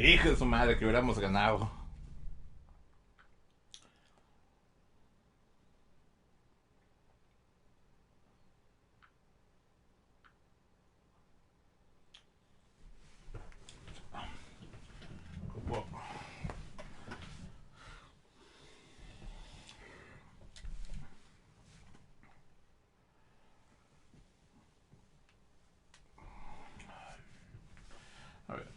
Hijo de su madre, que hubiéramos ganado. A ver.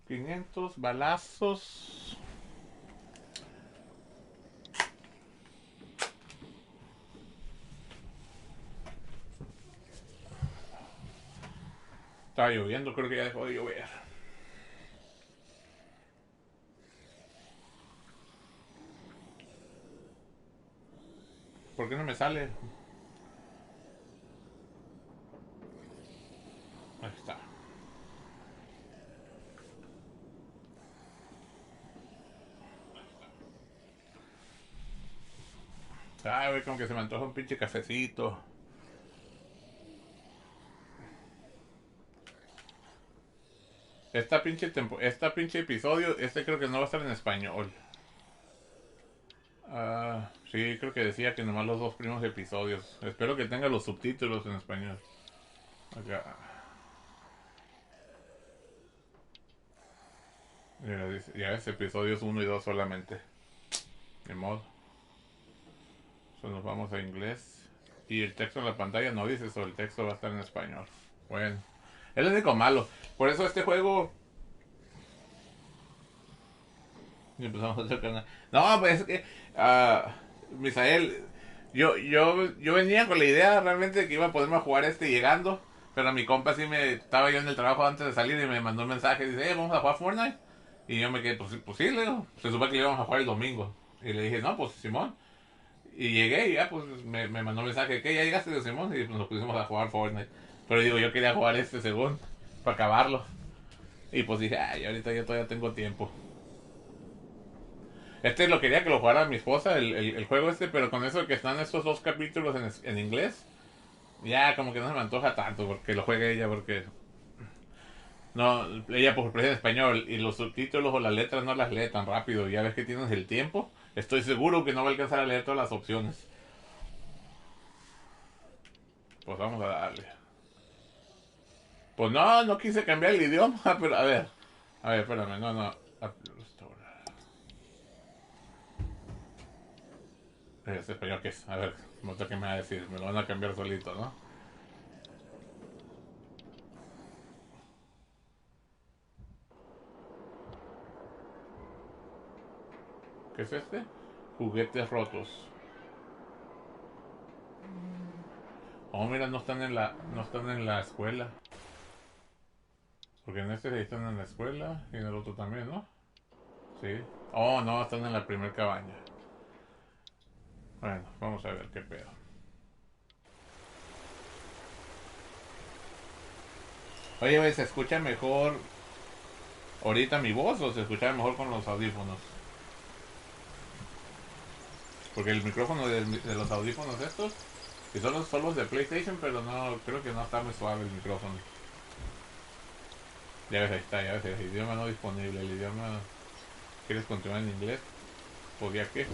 500 balazos. Estaba lloviendo, creo que ya dejó de llover. ¿Por qué no me sale? Ahí está. Ay, güey, como que se me antoja un pinche cafecito. Esta pinche episodio, creo que no va a estar en español. Sí, creo que decía que nomás los 2 primeros episodios. Espero que tenga los subtítulos en español. Acá. Ya ves, episodios 1 y 2 solamente. De modo. So, nos vamos a inglés. Y el texto en la pantalla no dice eso, el texto va a estar en español. Bueno, es lo único malo. Por eso este juego. Y empezamos a hacer canal. No, pues es que. Misael, yo venía con la idea realmente de que iba a poderme jugar llegando. Pero mi compa sí estaba yo en el trabajo antes de salir y me mandó un mensaje. Dice, vamos a jugar Fortnite. Y yo me quedé, pues sí, le digo. Se supone que íbamos a jugar el domingo. Y le dije, no, pues Simón. Y llegué y ya, pues me mandó un mensaje, que ya llegaste de Simón. Y pues nos pusimos a jugar Fortnite. Pero digo, yo quería jugar según, para acabarlo. Y pues dije, ay, ahorita yo todavía tengo tiempo. Lo quería que lo jugara mi esposa, el juego pero con eso que están estos 2 capítulos en inglés, ya como que no se me antoja tanto porque lo juegue ella, porque no, ella pues prefiere español y los subtítulos o las letras no las lee tan rápido. Ya ves que tienes el tiempo, estoy seguro que no va a alcanzar a leer todas las opciones. Pues vamos a darle. Pues no quise cambiar el idioma, pero a ver, espérame, no. ¿Ese español qué es? A ver, no sé qué me va a decir, me lo van a cambiar solito, ¿no? ¿Qué es este? Juguetes rotos. Oh, mira, no están en la escuela. Porque en sí están en la escuela y en el otro también, ¿no? Sí. Oh, no, están en la primer cabaña. Bueno, vamos a ver qué pedo. Oye, güey, ¿se escucha mejor ahorita mi voz o se escucha mejor con los audífonos? Porque el micrófono de los audífonos estos, que son los de PlayStation, pero no, creo que no está muy suave el micrófono. Ya ves, ahí está, ya ves, el idioma no disponible, el idioma... ¿Quieres continuar en inglés? ¿Podría qué?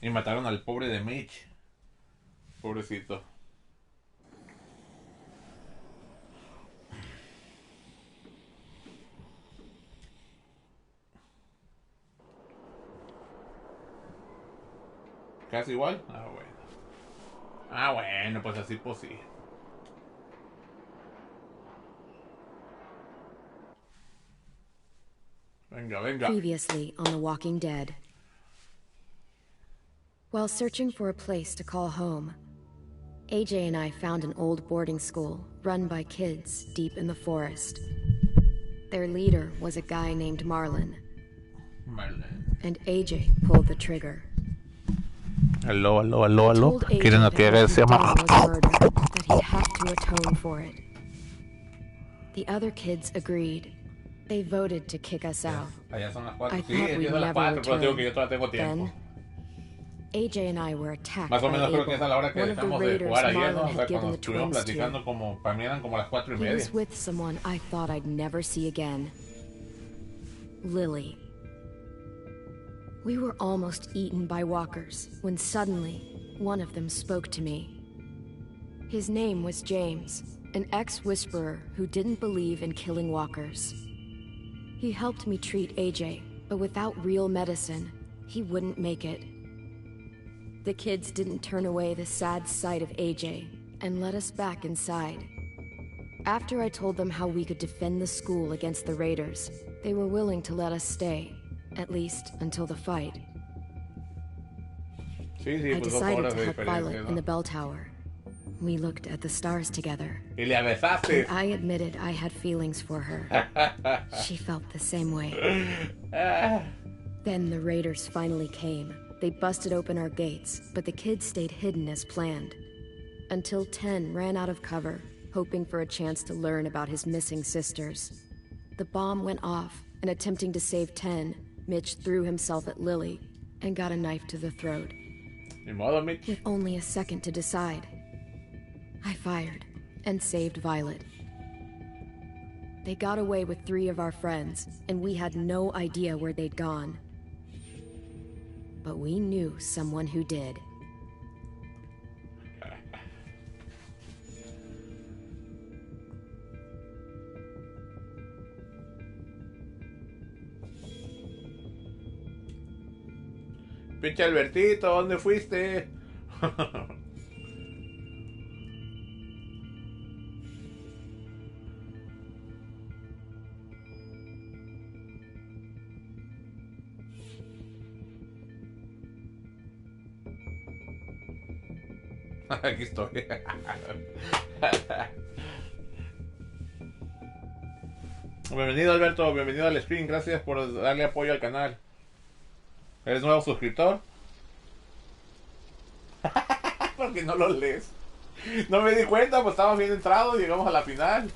Y mataron al pobre de Mitch. Pobrecito. ¿Casi igual? Ah, bueno. Ah, bueno, pues así pues sí. Venga, venga. Previously on The Walking Dead. While searching for a place to call home, AJ and I found an old boarding school run by kids deep in the forest. Their leader was a guy named Marlon. And AJ pulled the trigger. Aló. ¿Quieren que haga ese that he'd have to atone for it. The other kids agreed, They voted to kick us out. Allá son las 4. I Sí, thought aquí we'd son las never 4, pero digo que return. yo todavía tengo tiempo. Then, AJ and I were attacked Más o by menos creo que Abel, es a la hora que one of the dejamos de raiders jugar ayer, ¿no? Marlon O sea, had given cuando the estuvimos twins to. platicando como, para mí eran como las 4:30. He was with someone I thought I'd never see again. Lily. We were almost eaten by walkers when suddenly one of them spoke to me. His name was James, an ex-whisperer who didn't believe in killing walkers. He helped me treat AJ, but without real medicine, he wouldn't make it. The kids didn't turn away the sad sight of AJ and let us back inside. After I told them how we could defend the school against the raiders, they were willing to let us stay, at least until the fight. Sí, I pues 2 decided horas to de help Violet diferencia, in the ¿no? bell tower. We looked at the stars together. Y le besaste. And I admitted I had feelings for her. She felt the same way. Then the raiders finally came. They busted open our gates, but the kids stayed hidden as planned. Until 10 ran out of cover, hoping for a chance to learn about his missing sisters. The bomb went off, and attempting to save 10, Mitch threw himself at Lily and got a knife to the throat. Ni modo, Mitch. With only a second to decide, I fired and saved Violet. They got away with 3 of our friends, and we had no idea where they'd gone. But we knew someone who did. Pinche Albertito, ¿dónde fuiste? Aquí estoy. Bienvenido, Alberto, bienvenido al stream. Gracias por darle apoyo al canal. ¿Eres nuevo suscriptor? Porque no lo lees. No me di cuenta, pues estamos bien entrados. Llegamos a la final.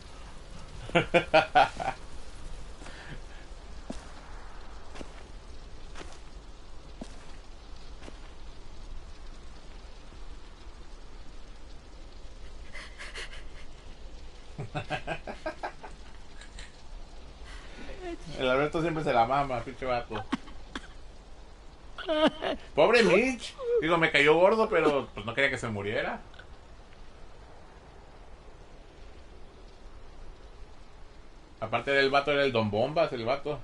El Alberto siempre se la mama, pinche vato. Pobre Mitch. Digo, me cayó gordo, pero pues no quería que se muriera. Aparte del vato, era el Don Bombas, el vato.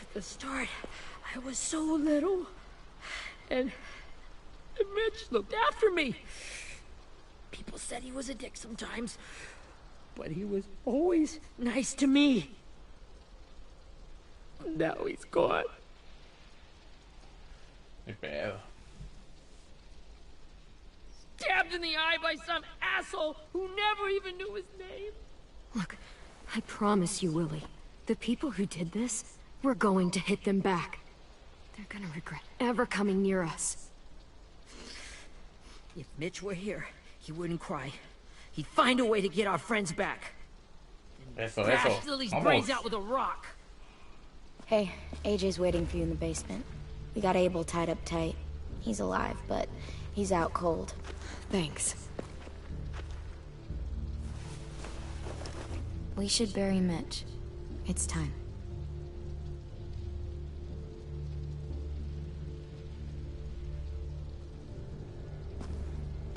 At the start, I was so little. And Mitch looked after me. People said he was a dick sometimes, but he was always nice to me. Now he's gone. Ni pedo. Stabbed in the eye by some asshole who never even knew his name. Look, I promise you, Willie, the people who did this, we're going to hit them back. They're gonna regret ever coming near us. If Mitch were here, he wouldn't cry. He'd find a way to get our friends back. Eso, Bash eso. Lily's Vamos. brains out with a rock. Hey, AJ's waiting for you in the basement. We got Abel tied up tight. He's alive, but he's out cold. Thanks. We should bury Mitch. It's time.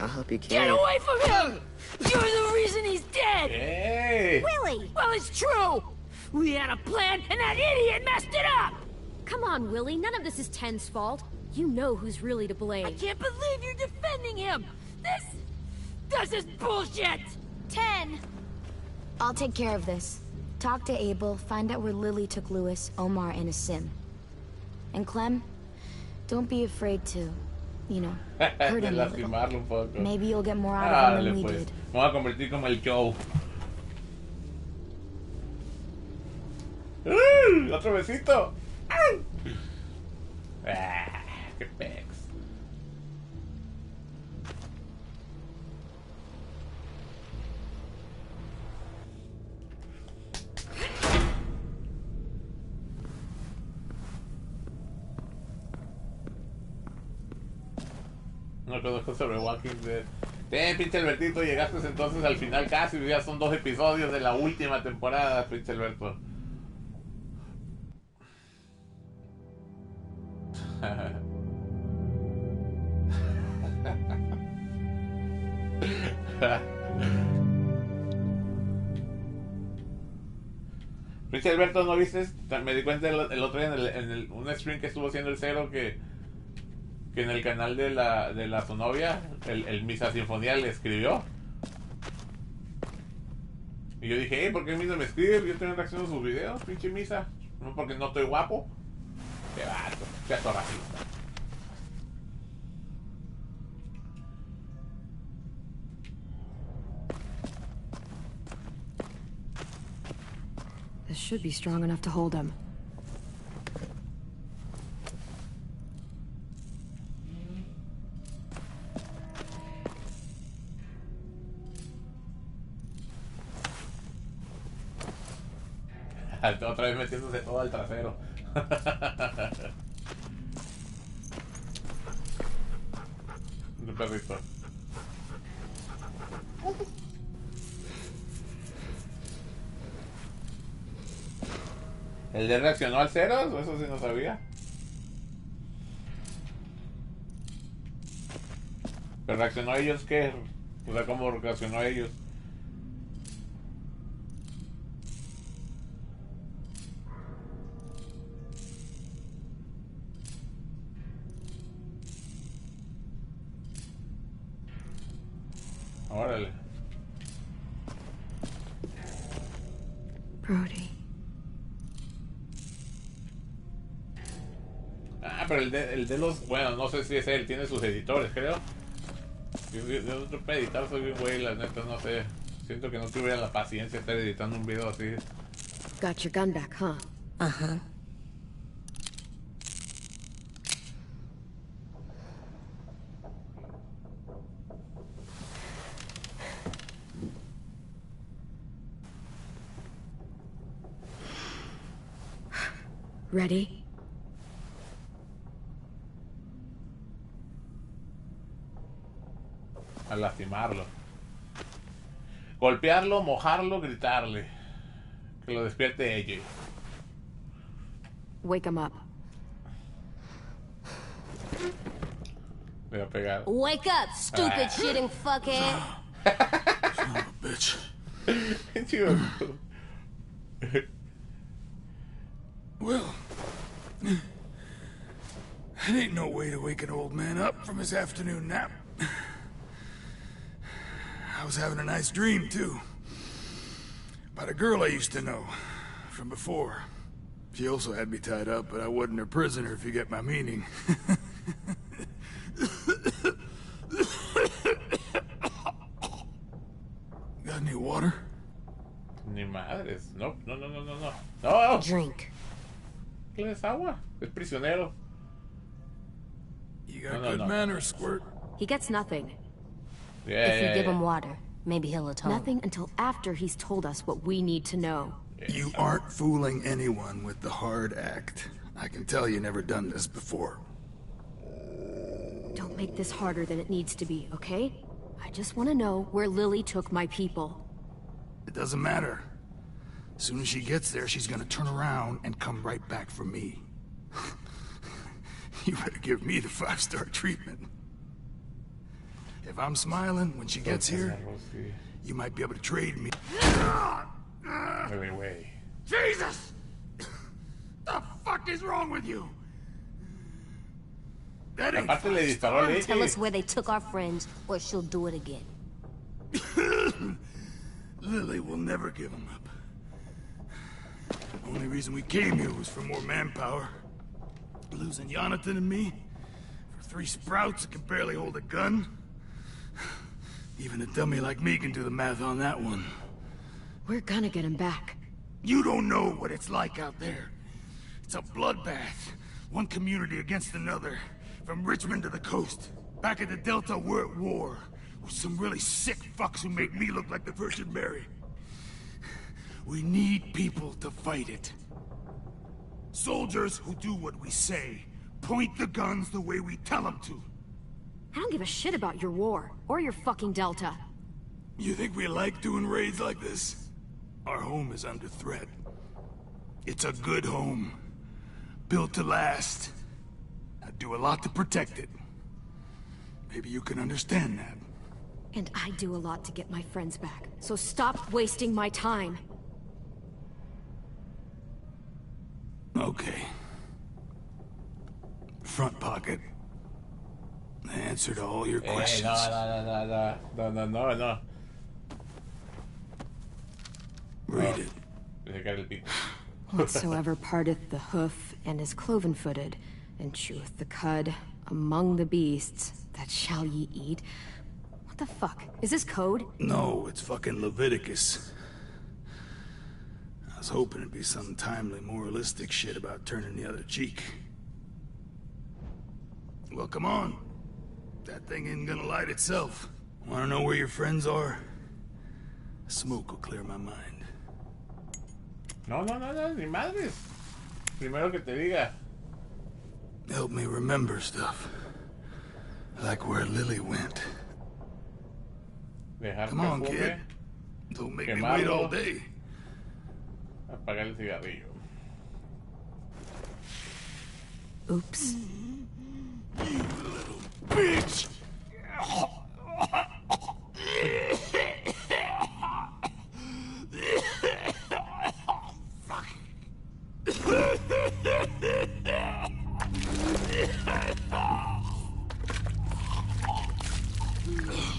I'll help you Get carry. away from him! You're the reason he's dead! ¡Ey! Willie! Well, it's true! We had a plan, and that idiot messed it up! Come on, Willie, none of this is Ten's fault. You know who's really to blame. I can't believe you're defending him! This is bullshit! 10! I'll take care of this. Talk to Abel, find out where Lily took Lewis, Omar, and a sim. And Clem, don't be afraid to, you know, hurt De him a little. lastimarlo un poco. Maybe you'll get more out of him Dale, than we pues. did. Me voy a convertir como el show. ¡Otro besito! ¡Qué pex! No conozco sobre Walking Dead. Pinche Albertito, llegaste entonces al final casi. Ya son 2 episodios de la última temporada, pinche Alberto. Pinche Alberto, ¿no viste? Me di cuenta el otro día en un stream que estuvo haciendo el Cero que en el canal de la su novia, el Misa Sinfonía le escribió. Y yo dije, ¿por qué Misa me escribe? Yo tengo reacción a sus videos, pinche Misa. No porque no estoy guapo. Qué vato, qué racista. This should be strong enough to hold him. Otra vez metiéndose todo al trasero. Un perrito. ¿El de reaccionó al cero? Eso sí no sabía. ¿Pero reaccionó a ellos qué? O sea, ¿cómo reaccionó a ellos? Órale. Brody. Pero el de los... Bueno, no sé si es él. Tiene sus editores, creo. Yo para editar soy bien güey, la neta, no sé. Siento que no tuviera la paciencia de estar editando un video así. Got your gun back, huh? Uh-huh. Ready? A lastimarlo. Golpearlo, mojarlo, gritarle. Que lo despierte ella. Wake him up. Le voy a pegar. Wake up, stupid shitting fuckhead. Son of a bitch. Chido. Well, it ain't no way to wake an old man up from his afternoon nap. I was having a nice dream, too. About a girl I used to know from before. She also had me tied up, but I wasn't her prisoner, if you get my meaning. Got any water? Ni madres. No. No. Drink. ¿Qué es agua? Es prisionero. You got No, good no. manners, Squirt. He gets nothing. If you give him water, maybe he'll atone. Nothing until after he's told us what we need to know. You aren't fooling anyone with the hard act. I can tell you never done this before. Don't make this harder than it needs to be, okay? I just want to know where Lily took my people. It doesn't matter. As soon as she gets there, she's gonna turn around and come right back for me. You better give me the 5-star treatment. If I'm smiling when she gets here, you might be able to trade me. Way. Jesus! The fuck is wrong with you? That ain't Aparte le disparó a Tell us Leche. where they took our friends, or she'll do it again. Lily will never give him up. Only reason we came here was for more manpower. Losing Jonathan and me for 3 sprouts that can barely hold a gun. Even a dummy like me can do the math on that one. We're gonna get him back. You don't know what it's like out there. It's a bloodbath. One community against another. From Richmond to the coast. Back at the Delta, we're at war. With some really sick fucks who make me look like the Virgin Mary. We need people to fight it. Soldiers who do what we say. Point the guns the way we tell them to. I don't give a shit about your war, or your fucking Delta. You think we like doing raids like this? Our home is under threat. It's a good home. Built to last. I do a lot to protect it. Maybe you can understand that. And I do a lot to get my friends back, so stop wasting my time. Okay. Front pocket. The answer to all your questions. No. Read it. Whatsoever parteth the hoof and is cloven-footed, and cheweth the cud among the beasts, that shall ye eat. What the fuck? Is this code? No, it's fucking Leviticus. I was hoping it'd be some timely, moralistic shit about turning the other cheek. Well, come on. That thing isn't gonna light itself. Wanna know where your friends are? Smoke will clear my mind. No, ni madres. Primero que te diga. Help me remember stuff. Like where Lily went. Dejar Come on, que fume, kid. Don't make me quemarlo, wait all day. apagar el cigarrillo. Oops. You little bitch!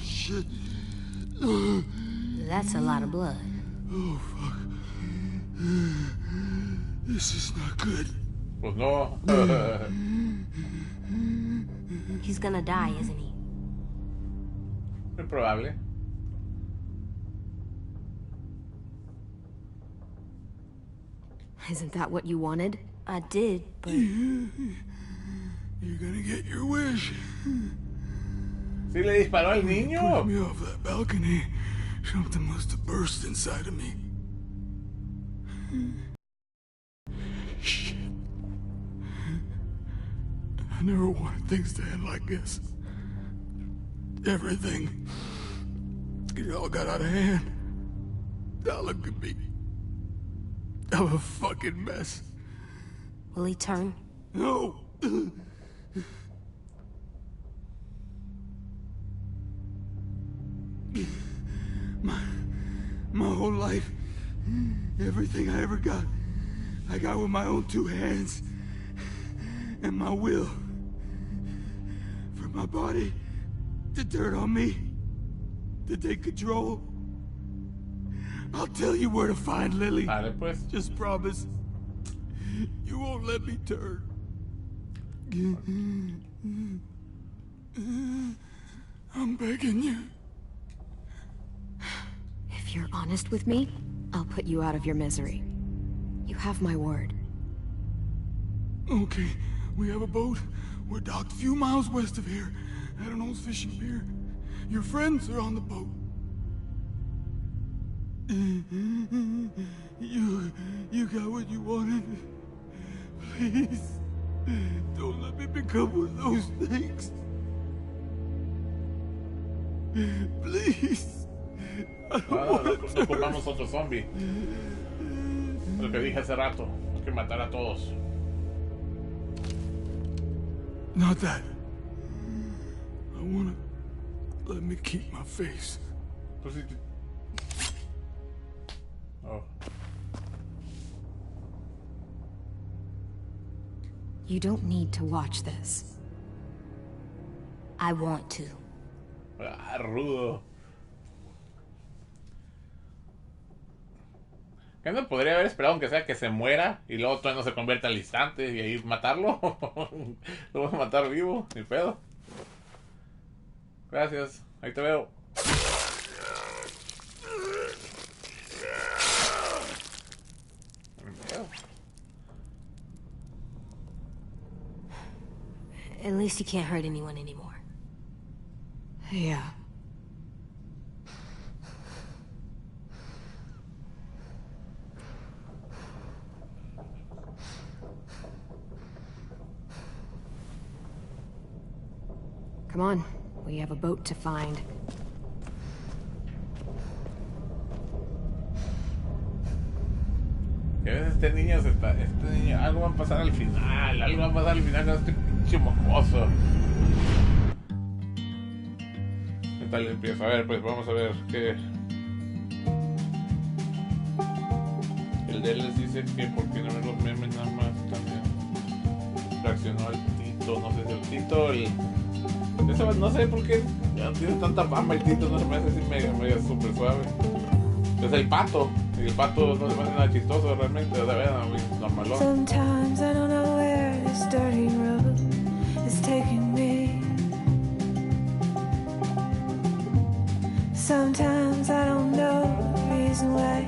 Shit. That's a lot of blood. Oh, fuck. This is not good. Pues no. He's gonna die, isn't he? Muy probable. Isn't that what you wanted? I did, but You're gonna get your wish. Sí le disparó al Push niño. me off that balcony. Something must have burst inside of me. Shit. I never wanted things to end like this. Everything. It all got out of hand. Now look at me. I'm a fucking mess. will he turn? No! My whole life, everything I ever got, I got with my own two hands. And my will. For my body to turn on me, to take control. I'll tell you where to find Lily. Vale, pues. Just promise. You won't let me turn. I'm begging you. If you're honest with me, I'll put you out of your misery. You have my word. Okay, we have a boat. We're docked a few miles west of here at an old fishing pier. Your friends are on the boat. You got what you wanted. Please, don't let me become one of those things. Please. I don't No want to ocupamos otro zombie. Lo que dije hace rato. Hay que matar a todos. Not that. I wanna let me keep my face. Tú sí te- Oh. You don't need to watch this. I want to. Ah, rudo. ¿Qué no podría haber esperado aunque sea que se muera y luego todavía no se convierta al instante y ahí matarlo? Lo voy a matar vivo, ni pedo. Gracias, ahí te veo. Ni pedo. At least he can't hurt anyone anymore. Yeah. Come on. We have a boat to find. Que a veces este niño algo va a pasar al final con este pinche mocoso. ¿Qué tal empieza? A ver, pues vamos a ver qué. El de él les dice que por qué no ven los memes nada más también. Reaccionó al Tito, no sé si el Tito, eso no sé por qué tiene tanta fama el Tito, no se me hace así medio súper suave. Es el Pato, y el Pato no se me hace nada chistoso realmente, o sea, vean, muy normalón. Sometimes I don't know where this dirty road is taking me. Sometimes I don't know the reason why,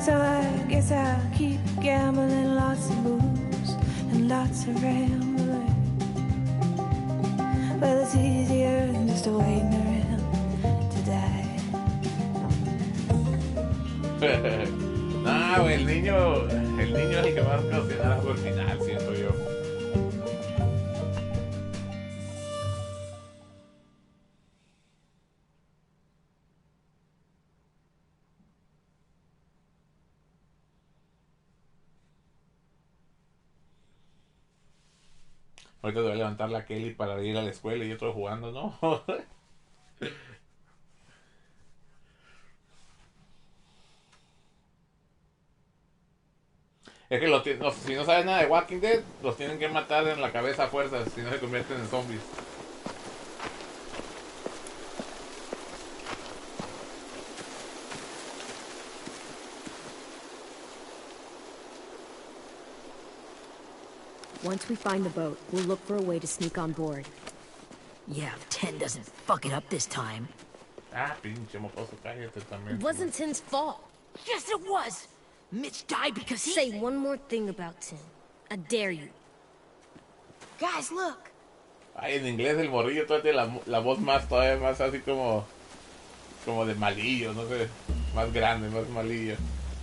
so I guess I'll keep gambling, lots of moves and lots of rambling. Well, it's easier than just waiting around to die. No, güey, el niño es el que va a ocasionar algo al final, siento yo. Ahorita te voy a levantar la Kelly para ir a la escuela y otro jugando, ¿no? Es que si no sabes nada de Walking Dead, los tienen que matar en la cabeza a fuerzas, si no se convierten en zombies. Once we find the boat, we'll look for a way to sneak on board. Yeah, if 10 doesn't fuck it up this time. Ah, pinche mocoso, cállate también. It wasn't Tim's fault. Yes, it was! Mitch died because he... Say one more thing about Tim. I dare you. Guys, look. Ay, en inglés el morrillo todavía tiene la voz todavía más así como de malillo, no sé, más grande, más malillo.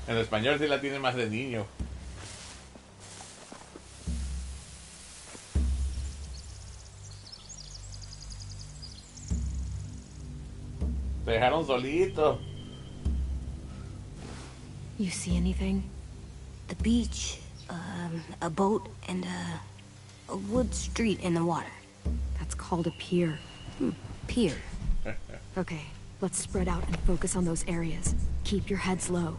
En español sí la tiene más de niño. Te dejaron solito. You see anything? The beach, a boat, and a wood street in the water. That's called a pier. Pier. Okay, let's spread out and focus on those areas. Keep your heads low.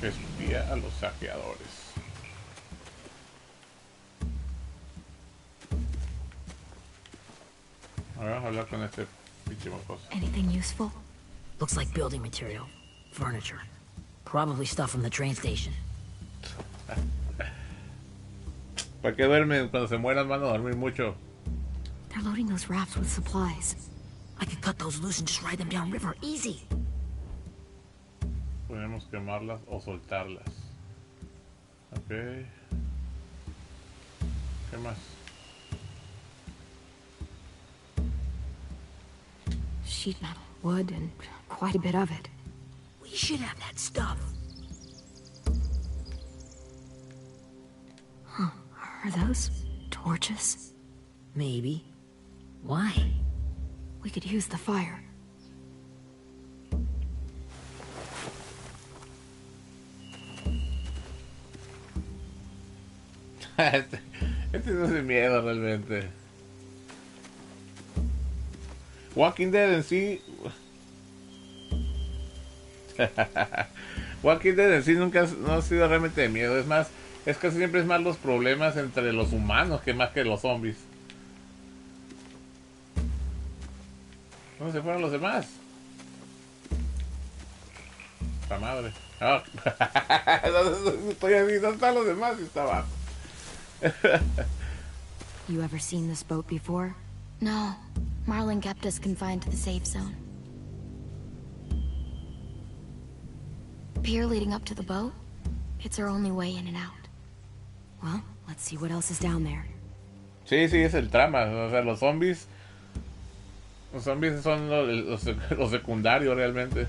Espía a los saqueadores. Ahora vamos a hablar con este pinche mocoso. Anything useful? Looks like building material. Furniture. Probably stuff from the train station. ¿Para qué duermen? Cuando se mueran van a dormir mucho. They're loading those rafts with supplies. I could cut those loose and just ride them down river. Easy. Podemos quemarlas o soltarlas. Ok. ¿Qué más? Sheet metal, wood, and quite a bit of it. We should have that stuff. Huh. Are those torches? Maybe. Why? We could use the fire. Este no es de miedo realmente. Walking Dead en sí. Walking Dead en sí nunca no ha sido realmente de miedo. Es más, es casi siempre es más los problemas entre los humanos que más que los zombies. ¿Dónde se fueron los demás? La madre. Oh. Estoy así, ¿dónde están los demás? Está abajo. You ever seen this boat before? No. Marlin kept us confined to the safe zone. Pier leading up to the boat? It's our only way in and out. Well, let's see what else is down there. Sí, sí, es el trama. O sea, los zombies. Los zombies son los secundarios realmente.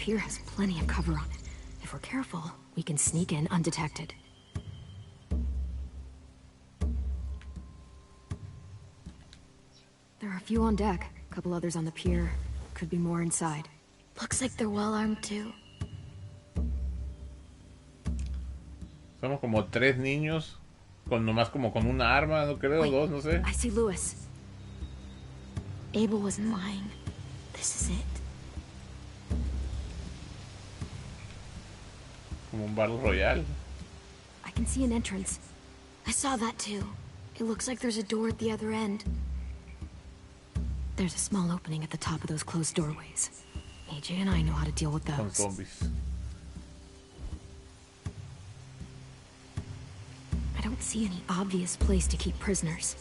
pier has plenty of cover on it. If we're careful, we can sneak in undetected. There are a few on deck, a couple others on the pier. Could be more inside. Looks like they're well armed too. Somos como 3 niños, con nomás como con una arma, no creo, Wait, 2, no sé. I see Lewis. Abel wasn't lying. This is it. Como un Battle Royale. I can see an entrance. I saw that too. It looks like there's a door at the other end. There's a small opening at the top of those closed doorways. AJ and I know how to deal with Con those. zombies. I don't see any obvious place to keep prisoners.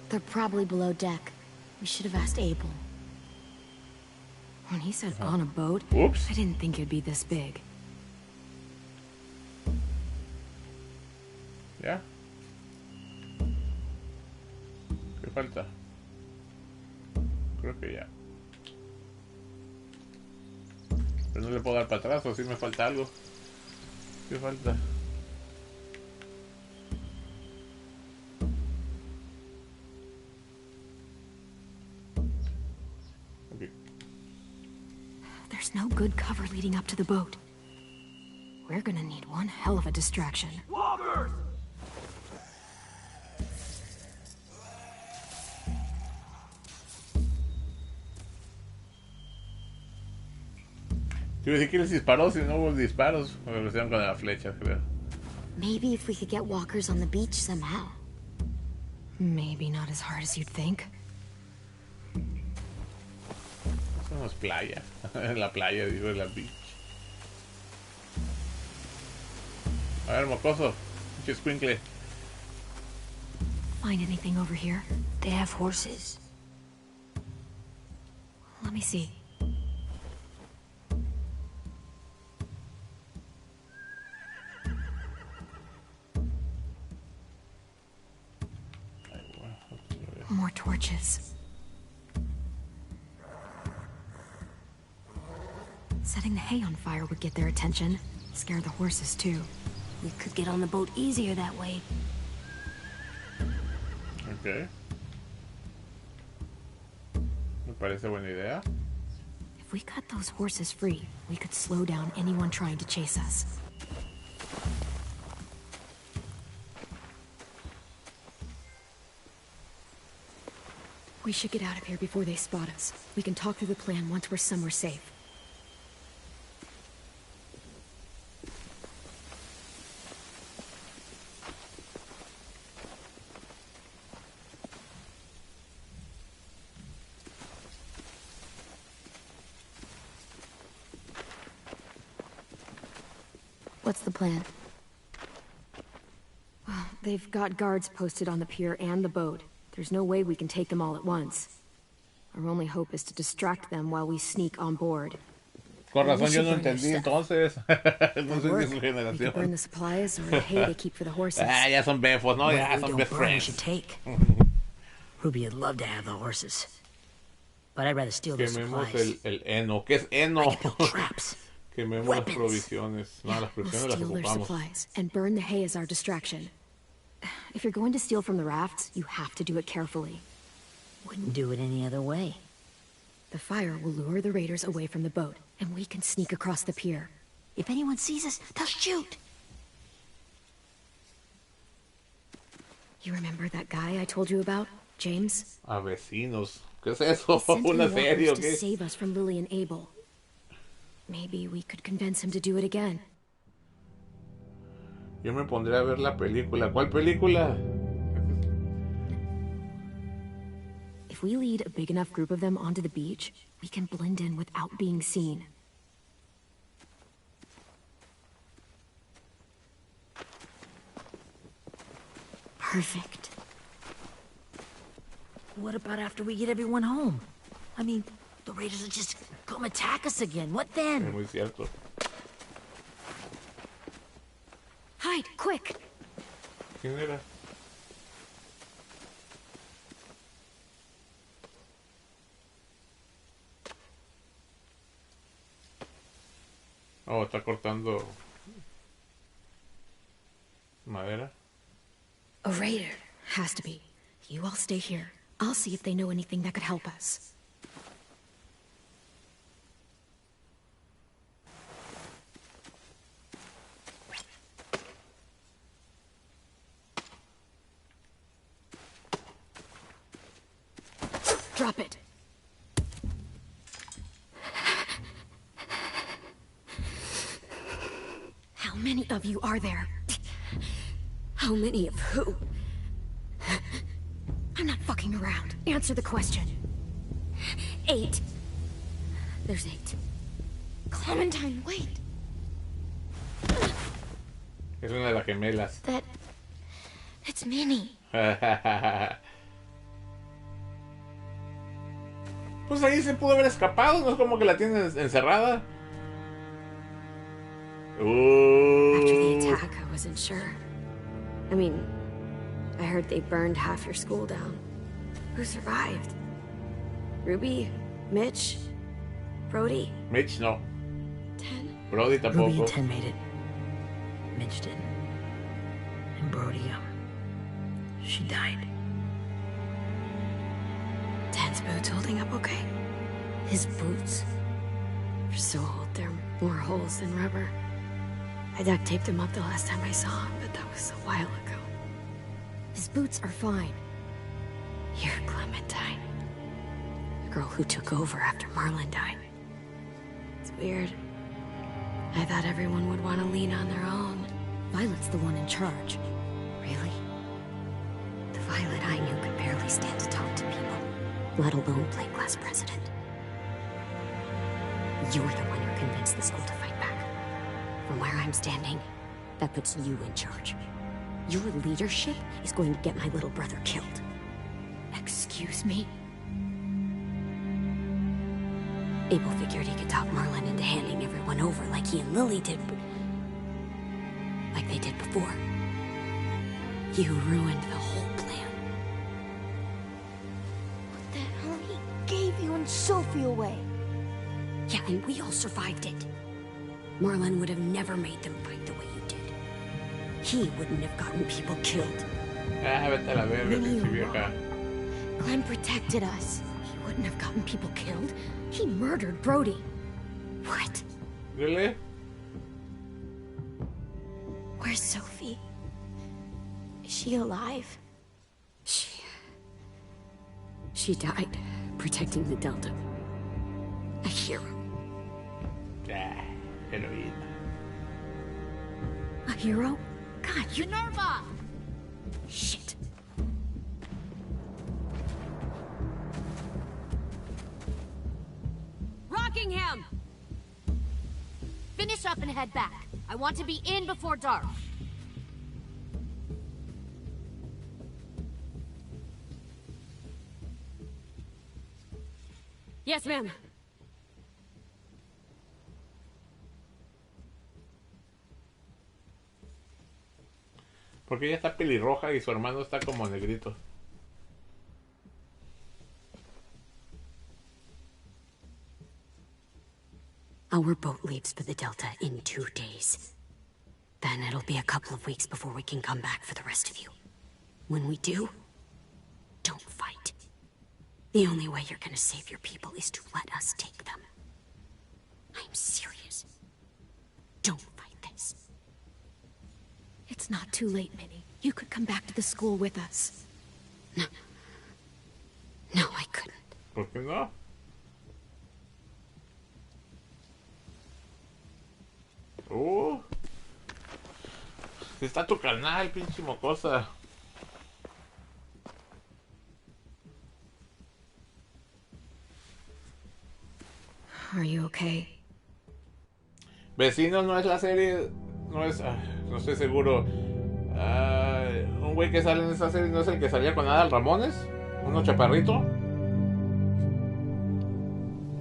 They're probably below deck. We should have asked Abel. When he said on a boat, Oops. I didn't think it'd be this big. ¿Ya? ¿Qué falta? Creo que ya. Pero no le puedo dar para atrás, o si me falta algo. ¿Qué falta? Ok. There's no good cover leading up to the boat. We're gonna need one hell of a distraction. Walkers! Quiero decir que les disparó, si no hubo disparos. O lo hicieron con la flecha, creo. Maybe if we could get walkers on the beach somehow. Maybe not as hard as you'd think. Eso no es playa. En la playa, digo, en la beach. A ver, mocoso. Pinche escuincle. Find anything over here? They have horses. Let me see. More torches. Setting the hay on fire would get their attention. Scare the horses, too. We could get on the boat easier that way. Ok. Me parece buena idea. If we cut those horses free, we could slow down anyone trying to chase us. We should get out of here before they spot us. We can talk through the plan once we're somewhere safe. What's the plan? Well, they've got guards posted on the pier and the boat. There's no way we can take them all at once. Our only hope is to distract them while we sneak on board. Con razón yo no entendí entonces. No sé si es su We could burn generación. the supplies or the hay they keep for the horses. Ah, ya son befos, ¿no? Ya Whatever we son don't best burn, we friends. should take. Ruby would love to have the horses. But I'd rather steal the Quememos supplies. el heno. ¿Qué es heno? I can build traps. Quememos las Weapons. provisiones. No, las We'll provisiones las steal their ocupamos. supplies and burn the hay as our distraction. If you're going to steal from the rafts, you have to do it carefully. Wouldn't do it any other way. The fire will lure the raiders away from the boat, and we can sneak across the pier. If anyone sees us, they'll shoot. You remember that guy I told you about? James? A vecinos. ¿Qué es eso? He sent in ¿Una serie o walkers to qué? save us from Lily and Abel. Maybe we could convince him to do it again. Yo me pondré a ver la película. ¿Cuál película? If we lead a big enough group of them onto the beach, we can blend in without being seen. Perfect. What about after we get everyone home? I mean, the raiders will just come attack us again. What Es then? muy cierto. Hide, quick! ¿Quién era? Oh, está cortando madera. A raider. Has to be. You all stay here. I'll see if they know anything that could help us. Drop it. How many of you are there? How many of who? I'm not fucking around. Answer the question. 8. There's 8. Clementine, wait. Es una de las gemelas. It's Minnie. Pues ahí se pudo haber escapado, no es como que la tienen encerrada. After the attack, I wasn't sure. I mean, I heard they burned half your school down. Who survived? Ruby? Mitch? Brody? Mitch no. 10? Brody tampoco. Ruby and 10 made it. Mitch didn't. And Brody, she died. 10's boots holding up okay? His boots. They're so old, there are more holes than rubber. I duct taped him up the last time I saw him, but that was a while ago. His boots are fine. You're Clementine. The girl who took over after Marlon died. It's weird. I thought everyone would want to lean on their own. Violet's the one in charge. Really? The Violet I knew could barely stand to talk to people, Let alone play class president. You're the one who convinced the school to fight back. From where I'm standing, That puts you in charge. Your leadership is going to get my little brother killed. excuse me? Abel figured he could talk Marlon into handing everyone over like he and Lily did, but... like they did before. You ruined the whole plan. What the hell? He gave you and Sophie away. Yeah, and we all survived it. Marlon would have never made them fight the way you did. He wouldn't have gotten people killed. Vete a la verga, pinche vieja. Clem protected us. He wouldn't have gotten people killed. He murdered Brody. What? Really? Where's Sophie? Is she alive? She died protecting the Delta. A hero. Ah, heroína. A hero? God, you... Minerva! Shit. Rockingham! Finish up and head back. I want to be in before dark. Yes, ma'am. Porque ella está pelirroja y su hermano está como negrito. Our boat leaves for the Delta in 2 days. Then it'll be a couple of weeks before we can come back for the rest of you. When we do, don't fight. The only way you're gonna save your people is to let us take them. I'm serious. Don't fight this. It's not too late, Minnie. You could come back to the school with us. No. No, I couldn't. ¿Por qué no? Si está tu canal, pinche mocosa. Are you okay? Vecinos no es la serie. No es. No estoy seguro. Un güey que sale en esa serie no es el que salía con Adal Ramones. Uno chaparrito.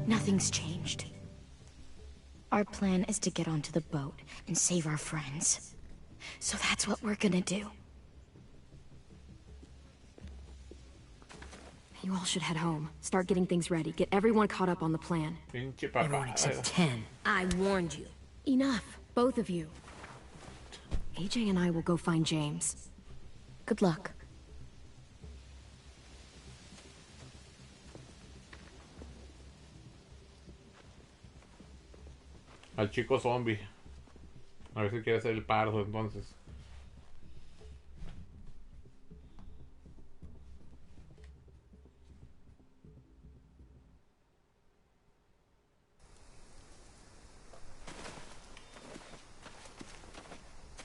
Nothing's changed. Our plan is to get onto the boat and save our friends. So that's what we're gonna do. You all should head home. Start getting things ready. Get everyone caught up on the plan. Pinche papá. Everyone except 10. I warned you. Enough, both of you. AJ and I will go find James. Good luck. Al chico zombie. A ver si quiere ser el pardo entonces.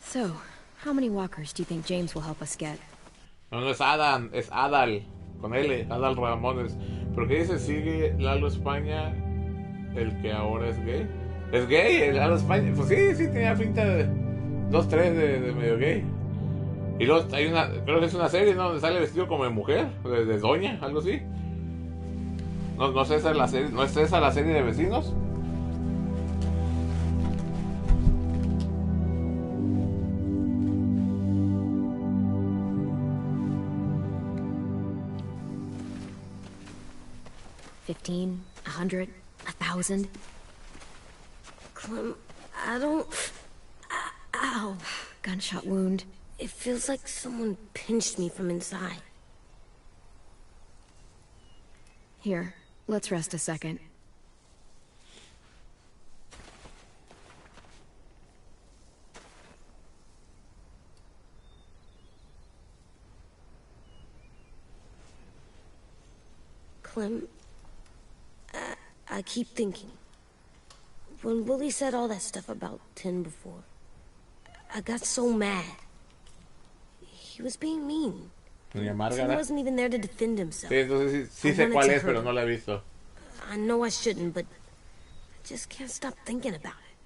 So, how many walkers do you think James will help us get? No, no es Adam, es Adal. Con L, Adal Ramones. ¿Pero qué dice? Sigue Lalo España, el que ahora es gay. ¿Es gay el Lalo España? Pues sí, sí, tenía pinta de 2-3 de medio gay. Y luego hay una, creo que es una serie, ¿no? Donde sale vestido como de mujer, de doña, algo así. No, no sé, esa es la serie, ¿no es esa la serie de Vecinos? $15, $100, $1,000. Clem, I don't... Ow. Gunshot wound. It feels like someone pinched me from inside. Here, let's rest a second. Clem, I keep thinking. When Willie said all that stuff about 10 before, I got so mad. He was being mean. He wasn't even there to defend himself. Sí, entonces sí sé cuál es, pero no la he visto. I know I shouldn't, but I just can't stop thinking about it.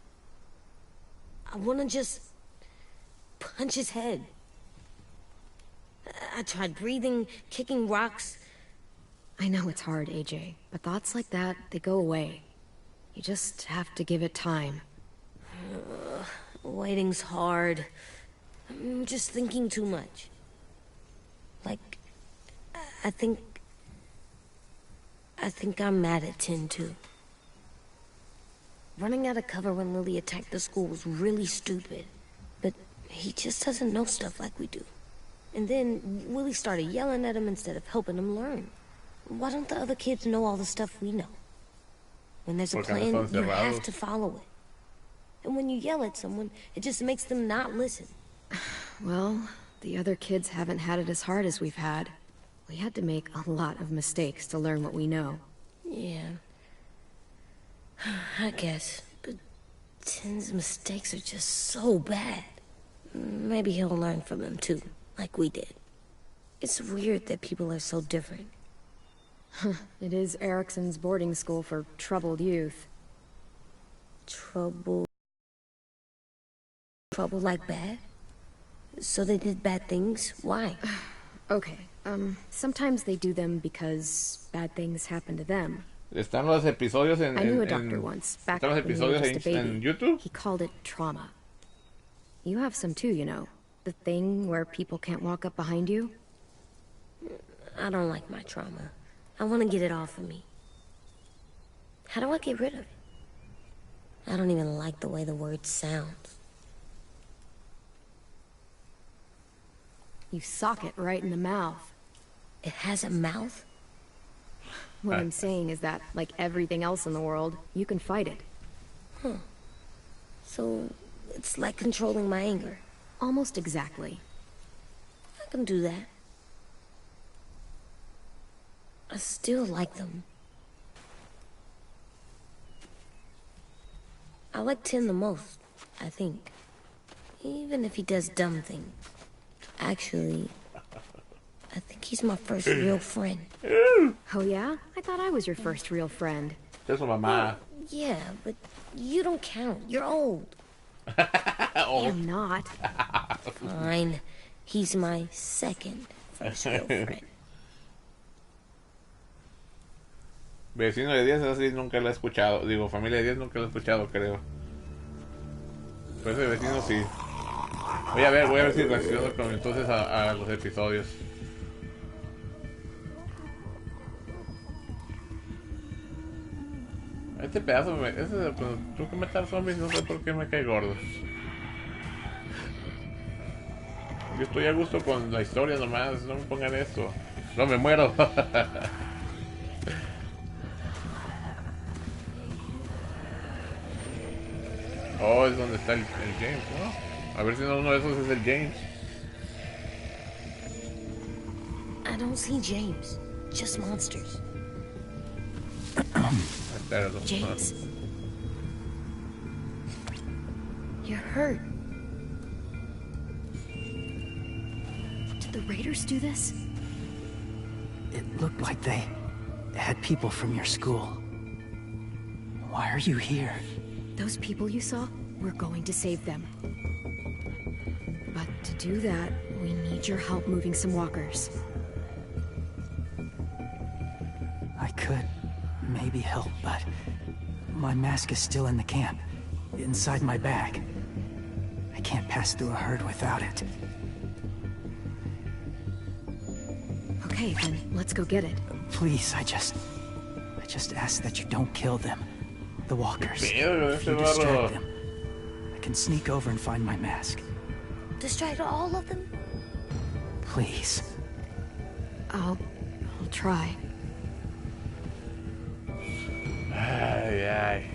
I want to just punch his head. I tried breathing, kicking rocks. I know it's hard, AJ, but thoughts like that, they go away. You just have to give it time. Waiting's hard. I'm just thinking too much. Like, I think I'm mad at 10 too. Running out of cover when Lily attacked the school was really stupid. But he just doesn't know stuff like we do. And then Willie started yelling at him instead of helping him learn. Why don't the other kids know all the stuff we know? When there's a plan, you have to follow it. And when you yell at someone, it just makes them not listen. Well, the other kids haven't had it as hard as we've had. We had to make a lot of mistakes to learn what we know. Yeah. I guess. But Tin's mistakes are just so bad. Maybe he'll learn from them too, like we did. It's weird that people are so different. It is Erickson's boarding school for troubled youth. Trouble like bad? So they did bad things? Why? Okay, sometimes they do them because bad things happen to them. Están los episodios I knew a doctor once, back when he was just a baby. En YouTube? He called it trauma. You have some too, you know. The thing where people can't walk up behind you. I don't like my trauma. I want to get it off of me. How do I get rid of it? I don't even like the way the word sounds. You sock it right in the mouth. It has a mouth? What I'm saying is that, like everything else in the world, you can fight it. Huh. So, it's like controlling my anger. Almost exactly. I can do that. I still like them. I like Tin the most, I think. Even if he does dumb things. Actually, I think he's my first real friend. Oh yeah? I thought I was your first real friend. Eso, mamá. Yeah, but you don't count. You're old. I'm not. Fine. He's my second first real friend. Vecino de 10, así nunca la he escuchado. Digo, familia de 10 nunca la he escuchado, creo. Pero ese vecino sí. Voy a ver si reacciono con entonces a los episodios. Este pedazo, cuando tengo que matar zombies, no sé por qué me cae gordo. Yo estoy a gusto con la historia nomás, no me pongan esto. No me muero. Oh, es donde está el James, ¿no? A ver si no uno de esos es el James. I don't see James, just monsters. James, you're hurt. Did the raiders do this? It looked like they had people from your school. Why are you here? Those people you saw, we're going to save them. But to do that, we need your help moving some walkers. I could maybe help, but my mask is still in the camp, inside my bag. I can't pass through a herd without it. Okay, then let's go get it. Please, I just ask that you don't kill them. The walkers. If you Este distract barro. them, I can sneak over and find my mask. Distract all of them? Please. I'll try. Ay, ay.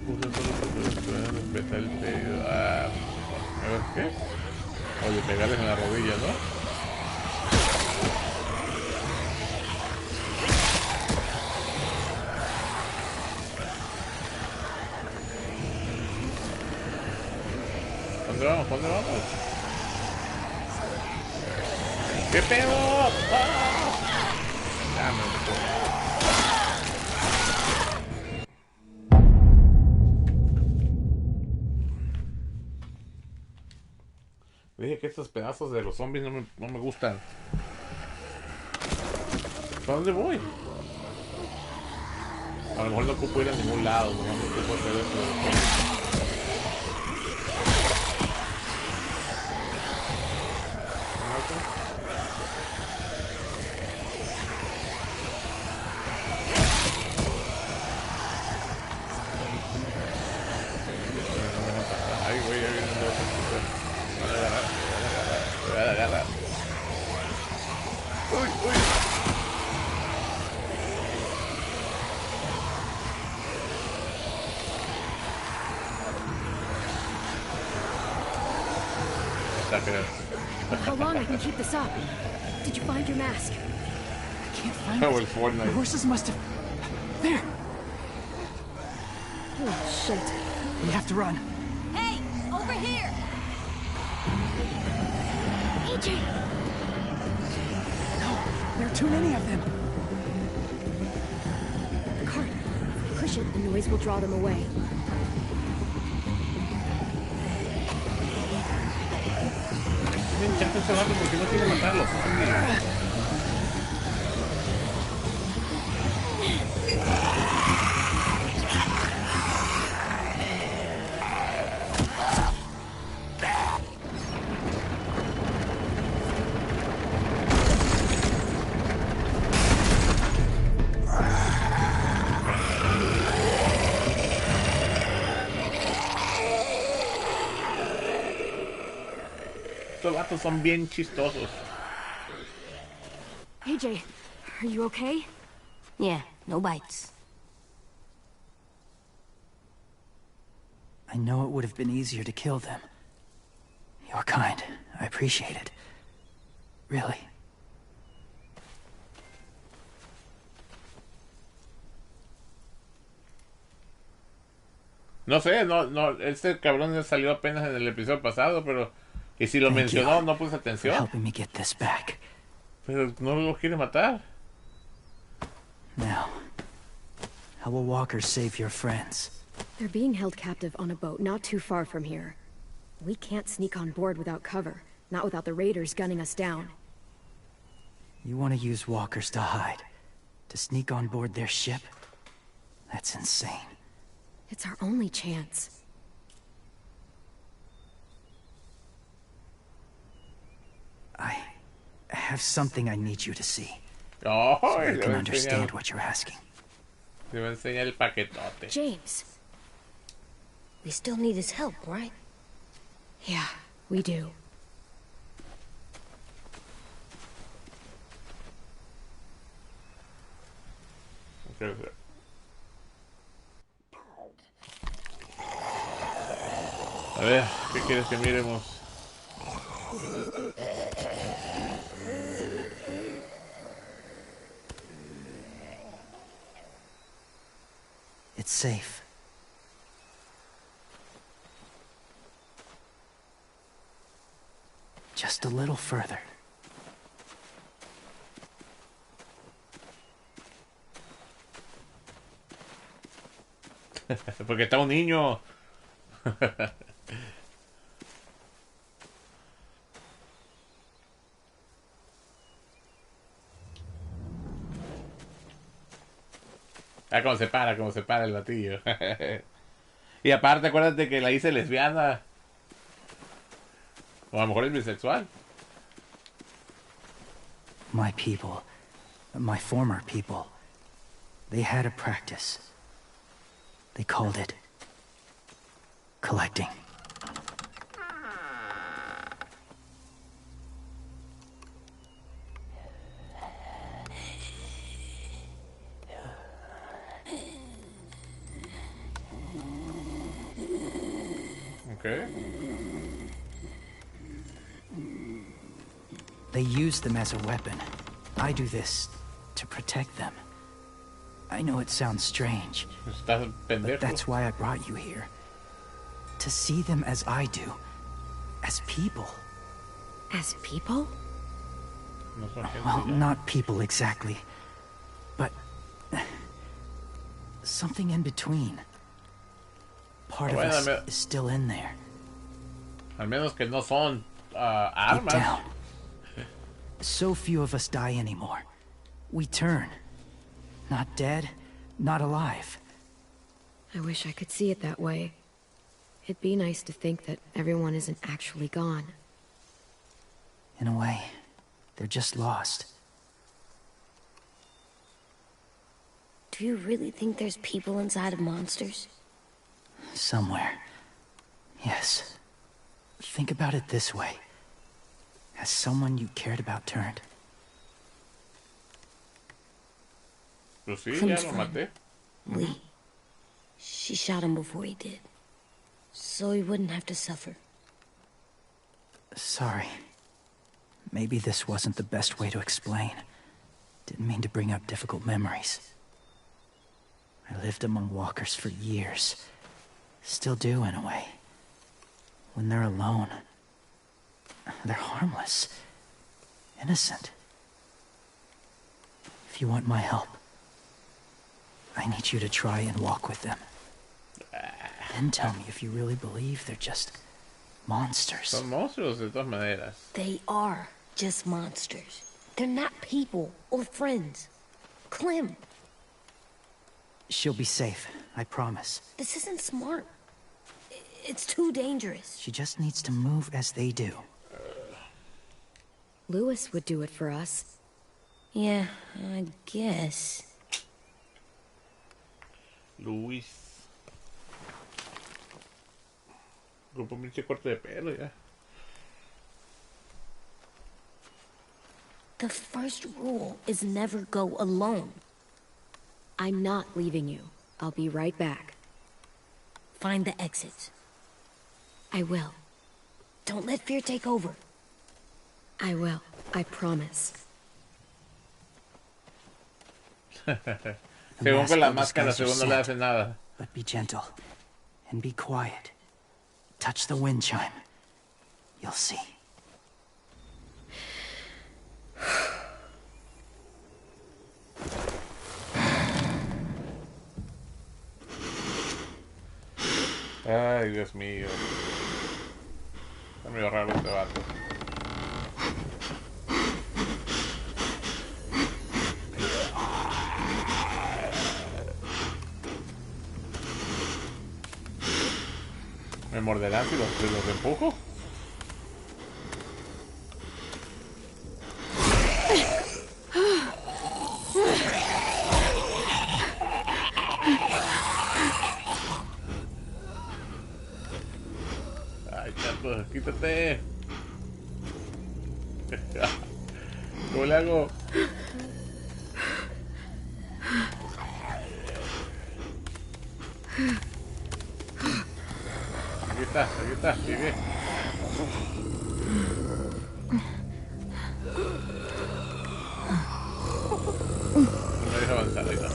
Usa solo porque pueden empezar el pedido. A ver qué. Oye, pegarles en la rodilla, ¿no? ¿Dónde vamos? ¿Dónde vamos? ¿Qué pedo? ¡Ah! Dame un poco. Dije que estos pedazos de los zombies no me gustan. ¿Para dónde voy? A lo mejor no ocupo ir a ningún lado, no ocupo hacer eso. Ay, güey, ya vienen dos. Me van a agarrar. Uy, uy. Está creo. How long I can keep this up? Did you find your mask? I can't find Oh, it. el Fortnite. The horses must have... There! Oh, shit. We have to run. Hey, over here! AJ! No, there are too many of them. The cart. Push it, the noise will draw them away. Tienen chance ese vato porque no quiere matarlos. Estos vatos son bien chistosos. AJ, are you okay? Yeah, no bites. I know it would have been easier to kill them. You're kind. I appreciate it. Really. No sé, este cabrón salió apenas en el episodio pasado, pero... Y si lo Thank mencionó, you no puse for atención. helping me get this back. Pero no lo quiere matar. Now, how will walkers save your friends? They're being held captive on a boat not too far from here. We can't sneak on board without cover, not without the raiders gunning us down. You want to use walkers to hide? To sneak on board their ship? That's insane. It's our only chance. I have something I need you to see. Oh, So I le can voy a understand enseñar. what you're asking. Te voy a enseñar el paquetote. James. We still need his help, right? Yeah, we do. Okay. A ver, ¿qué quieres que miremos? It's safe. Just a little further. Porque está un niño. Ah, cómo se para el batillo. Y aparte, acuérdate que la hice lesbiana. O a lo mejor es bisexual. My people, my former people, they had a practice. They called it collecting. Okay. They use them as a weapon. I do this to protect them. I know it sounds strange, Estás pendejo. but that's why I brought you here. To see them as I do. As people. As people? No son gente Well, ya. not people exactly, but something in between. Part of Bueno, us is still in there. Al menos que no son Deep armas. down. So few of us die anymore. We turn. Not dead, not alive. I wish I could see it that way. It'd be nice to think that everyone isn't actually gone. In a way, they're just lost. Do you really think there's people inside of monsters? Somewhere. Yes. Think about it this way. Has someone you cared about turned? Pues sí, ya lo maté. Lee. She shot him before he did. So he wouldn't have to suffer. Sorry. Maybe this wasn't the best way to explain. Didn't mean to bring up difficult memories. I lived among walkers for years. Still do, in a way. When they're alone, they're harmless. Innocent. If you want my help, I need you to try and walk with them. Then tell me if you really believe they're just monsters. Son monstruos de todas maneras. They are just monsters. They're not people or friends. Clem, She'll be safe, I promise. this isn't smart. It's too dangerous. She just needs to move as they do. Lewis would do it for us. Yeah, I guess. Luis. Grupo pinche corte de pelo ya. The first rule is never go alone. I'm not leaving you. I'll be right back. Find the exits. I will. Don't let fear take over. I will. I promise. The Según con la mask máscara, will disguise your según no le scent, hace nada. But be gentle. And be quiet. Touch the wind chime. You'll see. Ay, Dios mío. Está medio raro este vato. ¿Me morderán si los empujo? Ay, chato, quítate. ¿Cómo le hago? Aquí está, sigue. No me deja avanzar, ahí está.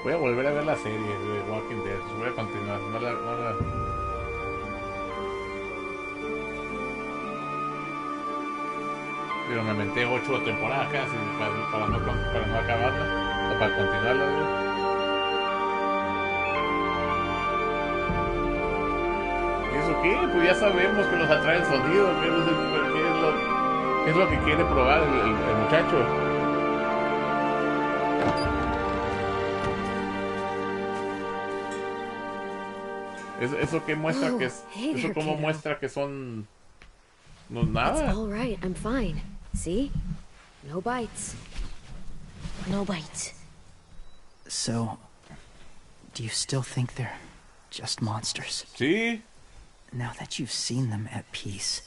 Voy a volver a ver la serie de Walking Dead. Voy a continuar. Pero me aventé 8 temporadas casi para no acabarla. O para continuarla, digo. ¿Y eso qué? Pues ya sabemos que los atrae el sonido. ¿Qué es lo que quiere probar el muchacho? Eso que muestra que es. Hey Eso there, como kiddo. muestra que son. No, It's nada. all right. I'm fine. See? No bites. No bites. So, do you still think they're just monsters? Sí. Now that you've seen them at peace,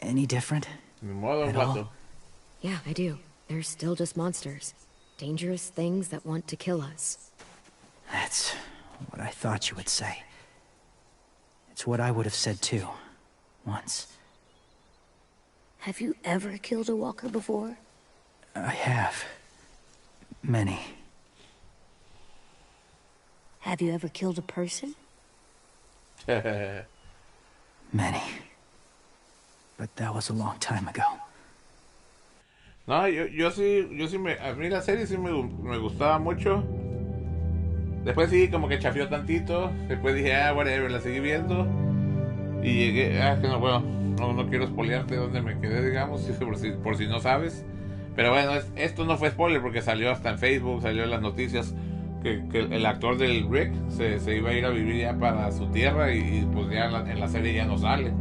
any different? Ni modo, At guato. all? Yeah, I do. They're still just monsters. Dangerous things that want to kill us. That's what I thought you would say. It's what I would have said too, once. Have you ever killed a walker before? I have. Many. Have you ever killed a person? Many. But that was a long time ago. No, yo sí a mí la serie sí me gustaba mucho. Después sí, como que chafió tantito. Después dije, whatever, la seguí viendo. Y llegué, que no, bueno, no quiero spoilearte dónde me quedé, digamos, por si no sabes. Pero bueno, esto no fue spoiler porque salió hasta en Facebook, salió en las noticias que el actor del Rick se iba a ir a vivir ya para su tierra y pues ya en la serie ya no sale.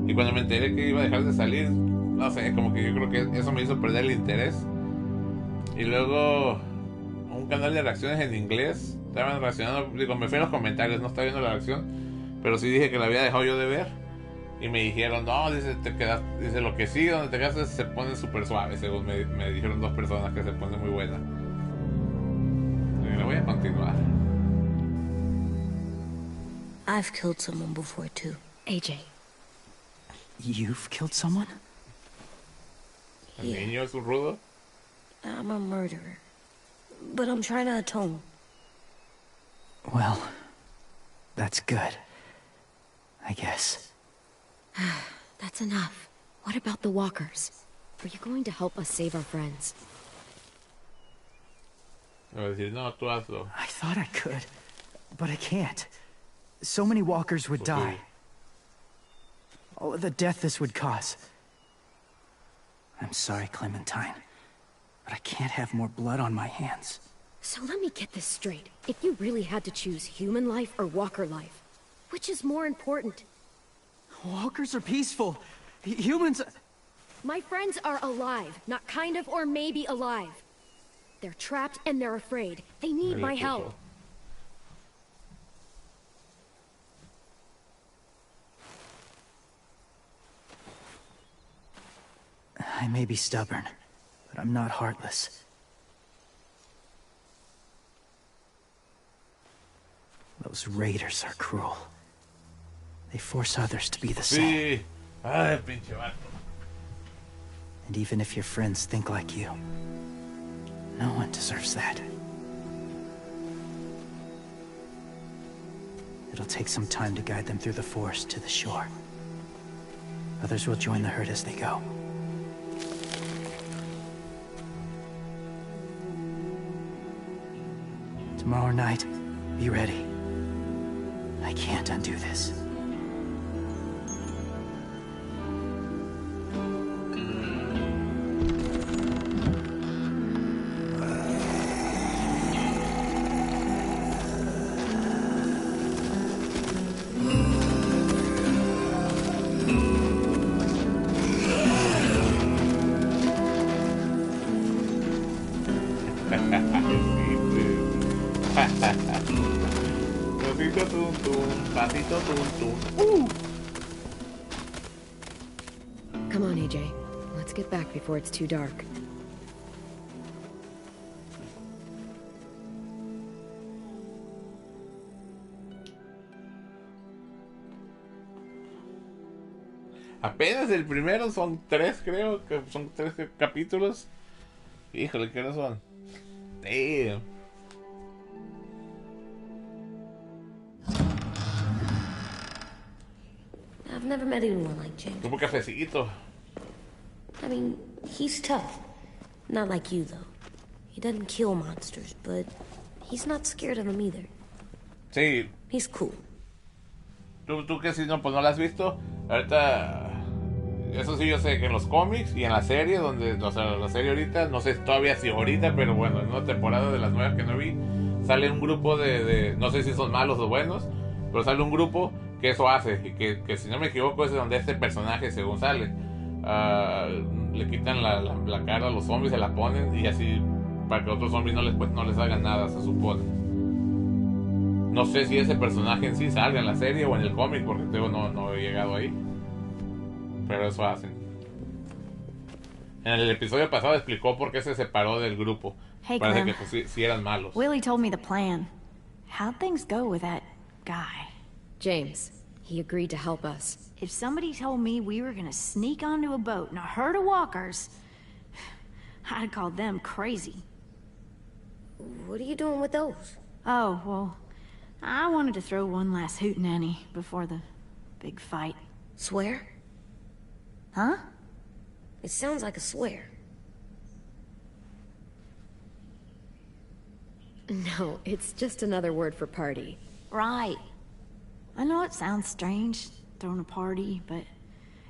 Y cuando me enteré que iba a dejar de salir, no sé, como que yo creo que eso me hizo perder el interés. Y luego un canal de reacciones en inglés estaban reaccionando, digo, me fui en los comentarios, no estaba viendo la reacción, pero sí dije que la había dejado yo de ver. Y me dijeron, no, dice, dice, lo que sí, donde te quedas se pone súper suave, según me dijeron 2 personas que se pone muy buena. Y la voy a continuar. I've killed someone before too. AJ. You've killed someone? El niño es un rudo. I'm a murderer. But I'm trying to atone. Well, that's good. I guess. That's enough. What about the walkers? Are you going to help us save our friends? Me va a decir, no, tú hazlo. I thought I could, but I can't. So many walkers would Pues sí. die. All of the death this would cause. I'm sorry, Clementine, but I can't have more blood on my hands. So let me get this straight. If you really had to choose human life or walker life, which is more important? Walkers are peaceful. Humans... My friends are alive, not kind of or maybe alive. They're trapped and they're afraid. They need my help. I may be stubborn, but I'm not heartless. Those raiders are cruel. They force others to be the same. Sí. Ay, pinche vato. And even if your friends think like you, no one deserves that. It'll take some time to guide them through the forest to the shore. Others will join the herd as they go. Tomorrow night, Be ready. I can't undo this. Pasito tum tum. Come on, AJ. Let's get back before it's too dark. Apenas el primero, son 3, creo que son 3 capítulos. Híjole, ¿qué no son? Damn. I've never met anyone like James. Como cafecito. I mean, he's tough. Not like you, though. He doesn't kill monsters, but he's not scared of them either. Sí. He's cool. Tú que si no, pues no la has visto. Ahorita, eso sí yo sé que en los cómics y en la serie, o sea, la serie ahorita, no sé todavía si ahorita, pero bueno, en una temporada de las nuevas que no vi, sale un grupo no sé si son malos o buenos, pero sale un grupo que eso hace, y que si no me equivoco es donde este personaje según sale, le quitan la cara a los zombies, se la ponen y así para que otros zombies no les hagan nada, se supone. No sé si ese personaje en sí salga en la serie o en el cómic, porque no he llegado ahí, pero eso hacen. En el episodio pasado explicó por qué se separó del grupo. Hey, parece Clem. que pues, sí eran malos. Willie told me the plan. How'd things go with that guy? James, he agreed to help us. If somebody told me we were gonna sneak onto a boat in a herd of walkers, I'd call them crazy. What are you doing with those? Oh, well, I wanted to throw one last hootenanny before the big fight. Swear? Huh? It sounds like a swear. No, it's just another word for party. Right. I know it sounds strange, throwing a party, but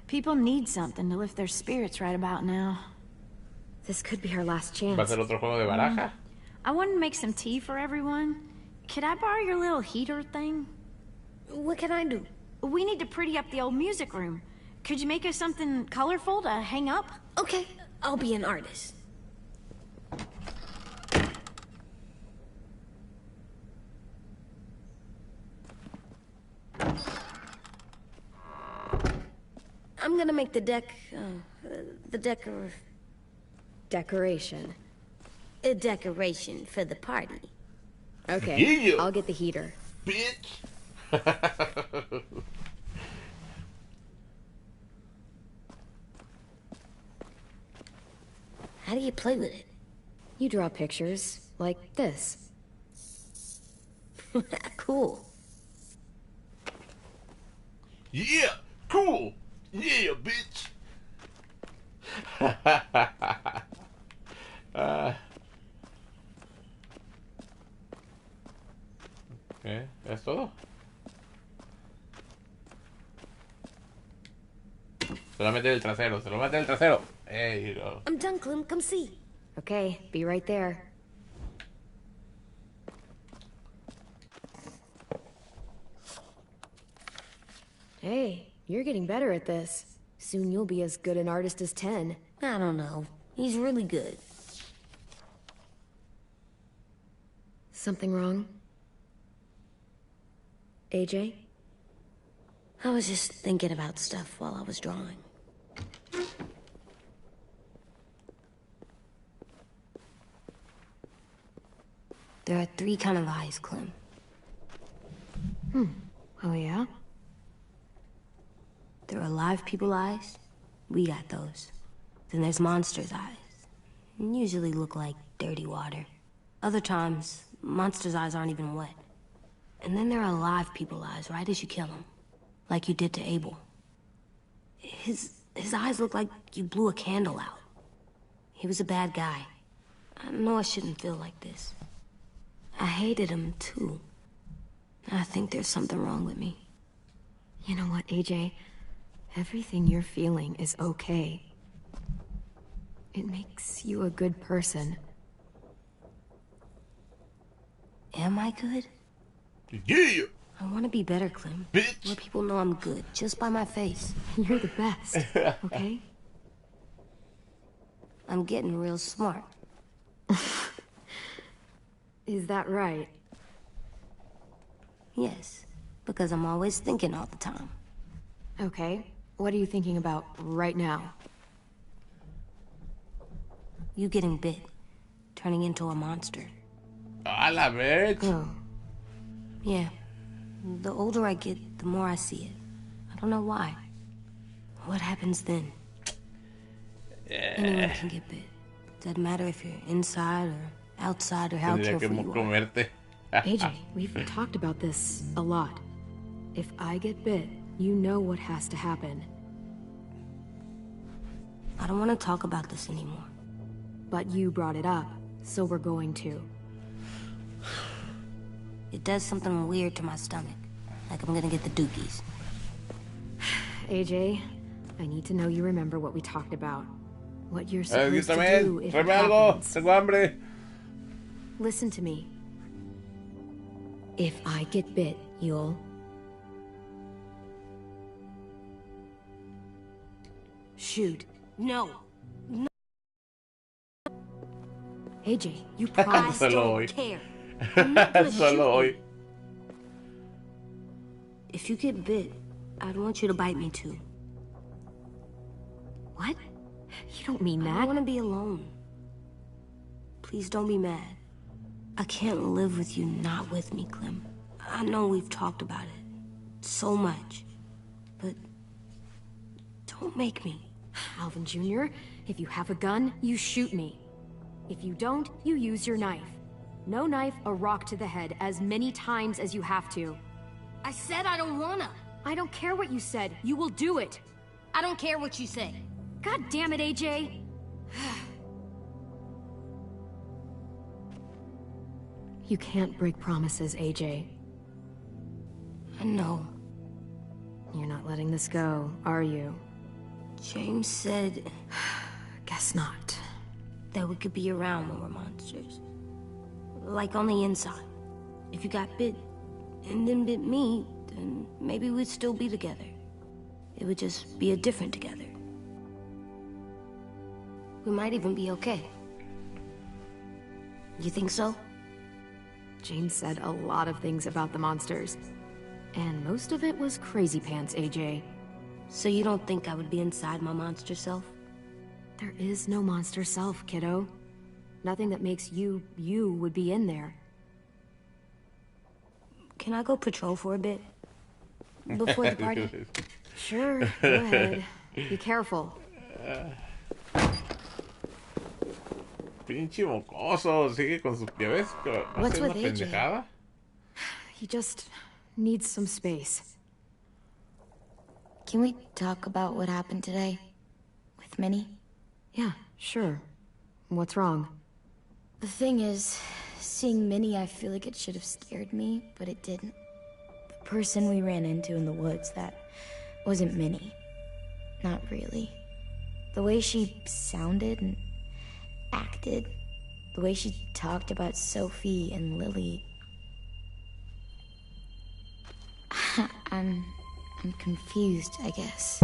people need something to lift their spirits right about now. This could be our last chance. ¿Va a ser otro juego de baraja? I wanted to make some tea for everyone. Could I borrow your little heater thing? What can I do? We need to pretty up the old music room. Could you make us something colorful to hang up? Okay, I'll be an artist. I'm gonna make the Decoration. a decoration for the party. Okay, Yeah. I'll get the heater. Bitch. How do you play with it? You draw pictures, like this. Cool. Yeah, cool. Yeah, bitch. ¿Qué? ¿Es todo? Se lo va a meter el trasero, se lo va a meter el trasero. There you go. I'm done, Clem. Come see. Okay, be right there. Hey, you're getting better at this. Soon you'll be as good an artist as 10. I don't know. He's really good. Something wrong? AJ? I was just thinking about stuff while I was drawing. There are 3 kind of eyes, Clem. Oh, yeah? There are live people eyes. We got those. Then there's monsters' eyes. Usually look like dirty water. Other times, monsters' eyes aren't even wet. And then there are live people eyes right as you kill them. Like you did to Abel. His eyes look like you blew a candle out. He was a bad guy. I know I shouldn't feel like this. I hated him, too. think there's something wrong with me. You know what, AJ? Everything you're feeling is okay. It makes you a good person. Am I good? Yeah! I want to be better, Clem. Bitch! Where people know I'm good, just by my face. You're the best, okay? I'm getting real smart. Is that right? Yes, because I'm always thinking all the time. Okay. What are you thinking about right now? You getting bit, turning into a monster. A la bitch. Oh. Yeah. The older I get, the more I see it. I don't know why. What happens then? Anyone can get bit. Doesn't matter if you're inside or outside or how Tendría que careful you are. comerte. AJ, we've talked about this a lot. If I get bit, you know what has to happen. I don't want to talk about this anymore. But you brought it up, so we're going to. It does something weird to my stomach. Like I'm gonna get the dookies. AJ, I need to know you remember what we talked about. What you're Yo supposed to do también. if it Tráeme algo. happens. Tengo hambre. Listen to me. If I get bit, you'll... shoot. No. AJ, you I promised. Solo don't hoy. care. I'm not gonna shoot Solo you. hoy. If you get bit, I'd want you to bite me too. What? You don't mean I that. don't want to be alone. Please don't be mad. I can't live with you not with me, Clem. I know we've talked about it so much, but don't make me. Alvin Jr., if you have a gun, you shoot me. If you don't, you use your knife. No knife, a rock to the head as many times as you have to. I said I don't wanna. I don't care what you said. You will do it. I don't care what you say. God damn it, AJ. You can't break promises, AJ. I know. You're not letting this go, are you? James said Guess not. that we could be around when we're monsters. Like on the inside. If you got bit and then bit me, then maybe we'd still be together. It would just be a different together. We might even be okay. You think so? James said a lot of things about the monsters. And most of it was crazy pants, AJ. So you don't think I would be inside my monster self? There is no monster self, kiddo. Nothing that makes you, you would be in there. Can I go patrol for a bit? Before the party? Sure, go ahead. Be careful. Pinche mocoso. Sigue con sus pies. What's Hace with una AJ? pendejada. He just needs some space. Can we talk about what happened today? With Minnie? Yeah, sure. What's wrong? The thing is, seeing Minnie, I feel like it should have scared me, but it didn't. The person we ran into in the woods, that wasn't Minnie. Not really. The way she sounded and acted, the way she talked about Sophie and Lily. I'm confused, I guess.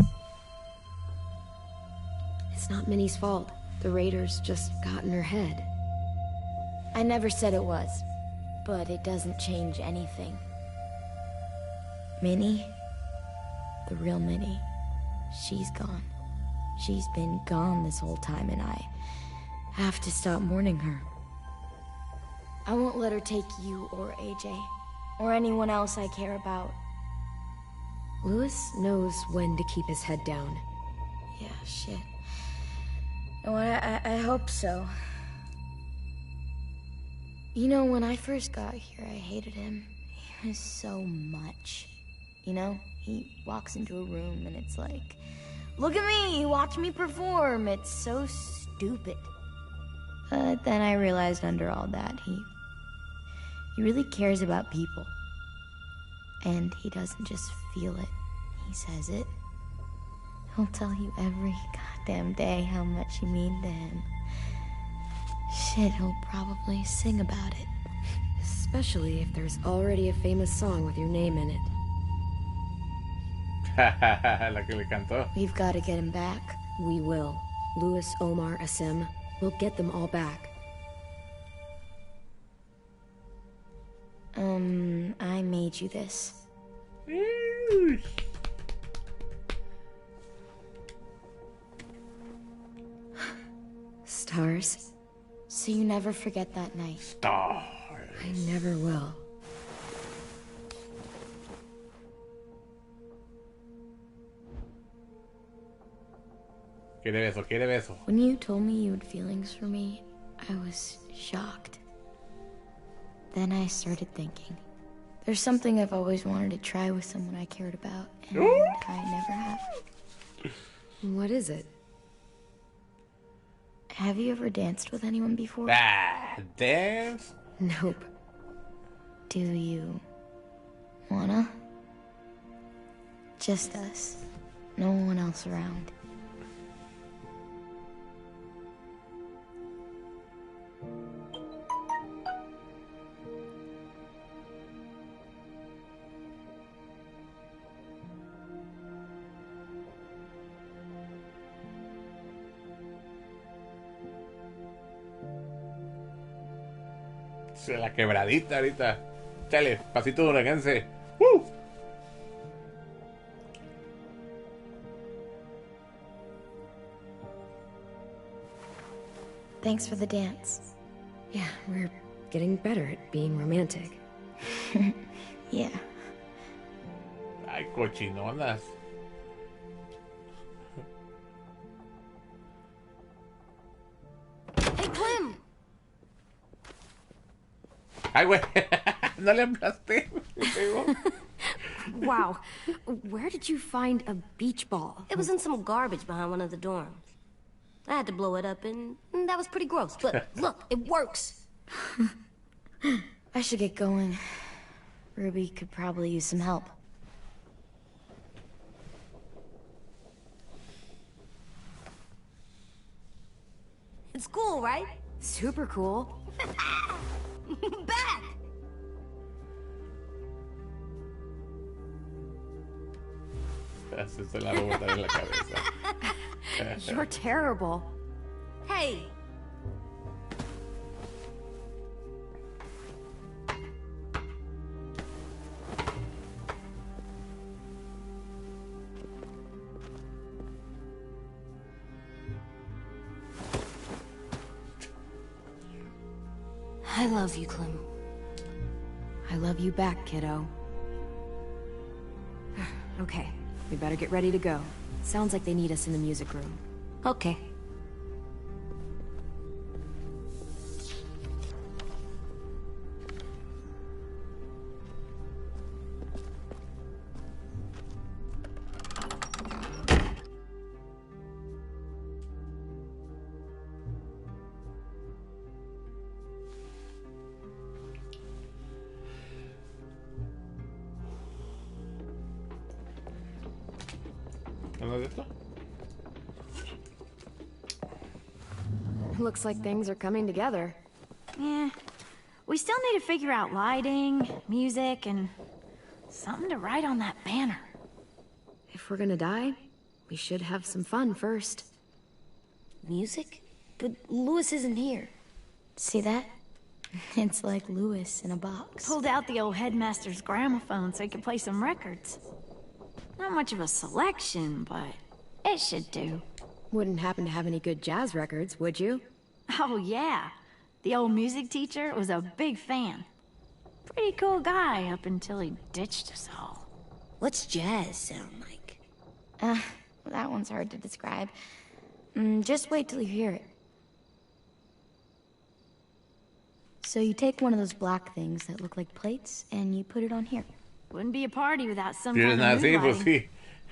It's not Minnie's fault. The raiders just got in her head. I never said it was, but it doesn't change anything. Minnie, the real Minnie, she's gone. She's been gone this whole time, and I have to stop mourning her. I won't let her take you or AJ, or anyone else I care about. Louis knows when to keep his head down. Yeah, shit. Oh, I hope so. You know, when I first got here, I hated him. He was so much. You know, he walks into a room and it's like, look at me, watch me perform. It's so stupid. But then I realized under all that, he really cares about people. And he doesn't just feel it, he says it. He'll tell you every goddamn day how much you mean to him. Shit, he'll probably sing about it. Especially if there's already a famous song with your name in it. La que le cantó. We've got to get him back. We will. Louis, Omar, Asim. We'll get them all back. I made you this. Stars? So you never forget that night. Stars. I never will. Quiere beso, quiere beso. When you told me you had feelings for me, I was shocked. Then I started thinking. There's something I've always wanted to try with someone I cared about, and I never have. What is it? Have you ever danced with anyone before? Dance? Nope. Do you wanna? Just us. No one else around. La quebradita ahorita. Chale, pasito huracanse. ¡Woo! Thanks for the dance. Yeah, we're getting better at being romantic. Yeah. Ay, cochinonas. Hey, Clem! Ay, güey. No le aplasté. Wow. Where did you find a beach ball? It was in some garbage behind one of the dorms. I had to blow it up, and that was pretty gross. But look, it works. I should get going. Ruby could probably use some help. It's cool, right? Super cool. Back! Así se la voy a botar en la cabeza. You're terrible. Hey! I love you, Clem. I love you back, kiddo. Okay, we better get ready to go. Sounds like they need us in the music room. Okay. ¿No es esto? Looks like things are coming together. Yeah. We still need to figure out lighting, music, and something to write on that banner. If we're gonna die, we should have some fun first. Music? But Louis isn't here. See that? It's like Louis in a box. Pulled out the old headmaster's gramophone so he could play some records. Not much of a selection, but it should do. Wouldn't happen to have any good jazz records, would you? Oh, yeah. The old music teacher was a big fan. Pretty cool guy up until he ditched us all. What's jazz sound like? That one's hard to describe. Just wait till you hear it. So you take one of those black things that look like plates, and you put it on here. Wouldn't be a party without some Si kind eres of así, pues moonlighting.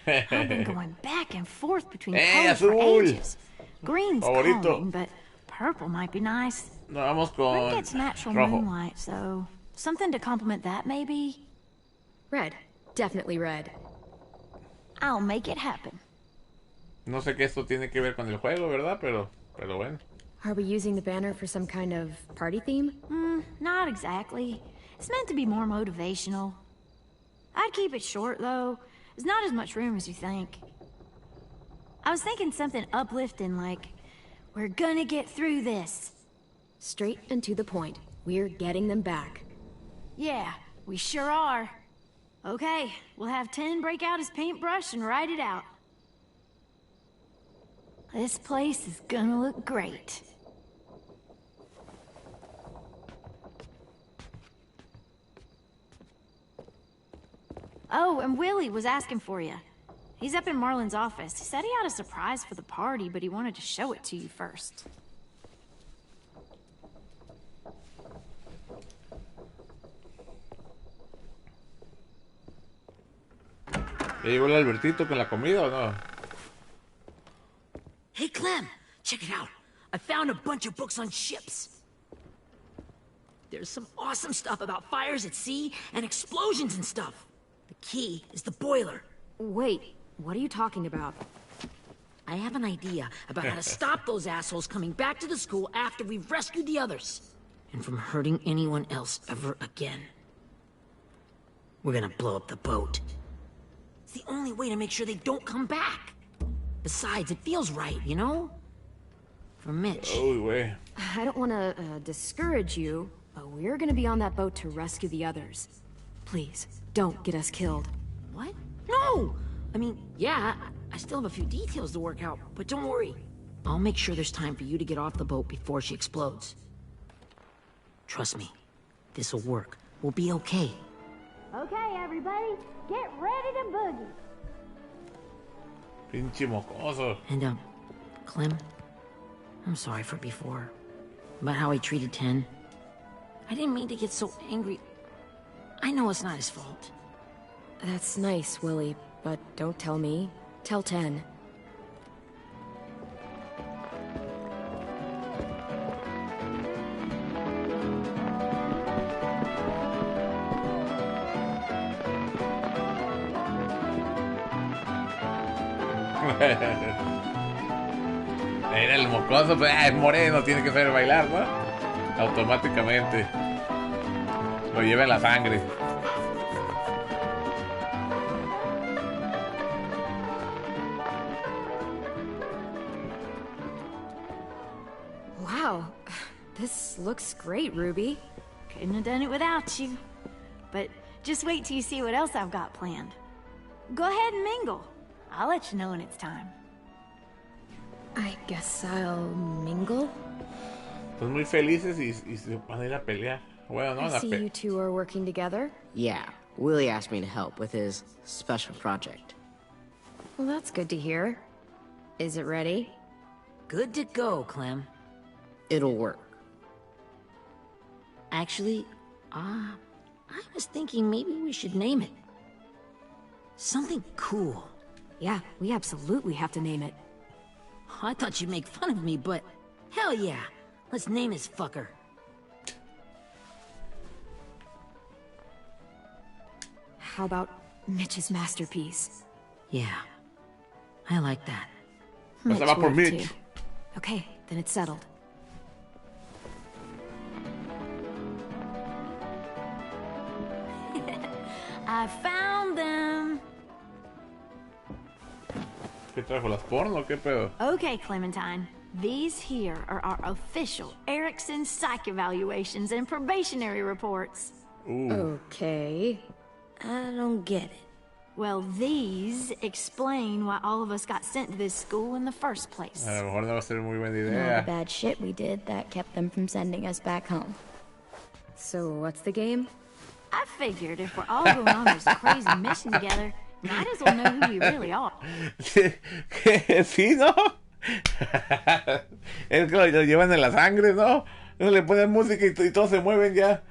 sí. I've been going back and forth between ¡Eh, colors for azul! ages. Green's Favorito. calming, but purple might be nice. Nos vamos Red con gets natural rojo. moonlight, so something to complement that, maybe? Red. Definitely red. I'll make it happen. No sé qué esto tiene que ver con el juego, ¿verdad? Pero bueno. Are we using the banner for some kind of party theme? Not exactly. It's meant to be more motivational. I'd keep it short, though. There's not as much room as you think. I was thinking something uplifting like, we're gonna get through this. Straight and to the point. We're getting them back. Yeah, we sure are. Okay, we'll have 10 break out his paintbrush and write it out. This place is gonna look great. Oh, and Willie was asking for you. He's up in Marlin's office. He said he had a surprise for the party, but he wanted to show it to you first. ¿Ya llegó el Albertito con la comida o no? Hey, Clem, check it out. I found a bunch of books on ships. There's some awesome stuff about fires at sea and explosions and stuff. The key is the boiler. Wait, what are you talking about? I have an idea about how to stop those assholes coming back to the school after we've rescued the others. And from hurting anyone else ever again. We're gonna blow up the boat. It's the only way to make sure they don't come back. Besides, it feels right, you know? For Mitch. Uy, güey. I don't want to discourage you, but we're gonna be on that boat to rescue the others. Please, don't get us killed. What? No! I mean, yeah, I still have a few details to work out, but don't worry. I'll make sure there's time for you to get off the boat before she explodes. Trust me, this'll work. We'll be okay. Okay, everybody, get ready to boogie. Pinche mocoso. And, Clem, I'm sorry for before. About how I treated Ten. I didn't mean to get so angry. I know it's not his fault. That's nice, Willie, but don't tell me. Tell 10. Era el mocoso, pues, es moreno, tiene que saber bailar, ¿no? Automáticamente. Lo lleva en la sangre. Wow, this looks great, Ruby. Couldn't have done it without you. But just wait till you see what else I've got planned. Go ahead and mingle. I'll let you know when it's time. I guess I'll mingle? Están muy felices y se van a ir a pelear. Bueno, no, I see you two are working together. Yeah, Willie asked me to help with his special project. Well, that's good to hear. Is it ready? Good to go, Clem. It'll work. Actually, I was thinking maybe we should name it. Something cool. Yeah, we absolutely have to name it. I thought you'd make fun of me, but hell yeah. Let's name this fucker. How about Mitch's masterpiece? Yeah, I like that. Se va por would Mitch. too. Okay, then it's settled. I found them. ¿Qué trajo? ¿Las porno o qué pedo? Okay, Clementine. These here are our official Erickson psych evaluations and probationary reports. Okay. I don't get it. Well, these explain why all of us got sent to this school in the first place. A lo mejor no va a ser muy buena And all idea. the bad shit we did that kept them from sending us back home. So what's the game? I figured if we're all going on this crazy mission together, might as well know who we really are. Sí, ¿no? Es que lo llevan en la sangre, ¿no? Le ponen música y todos se mueven ya.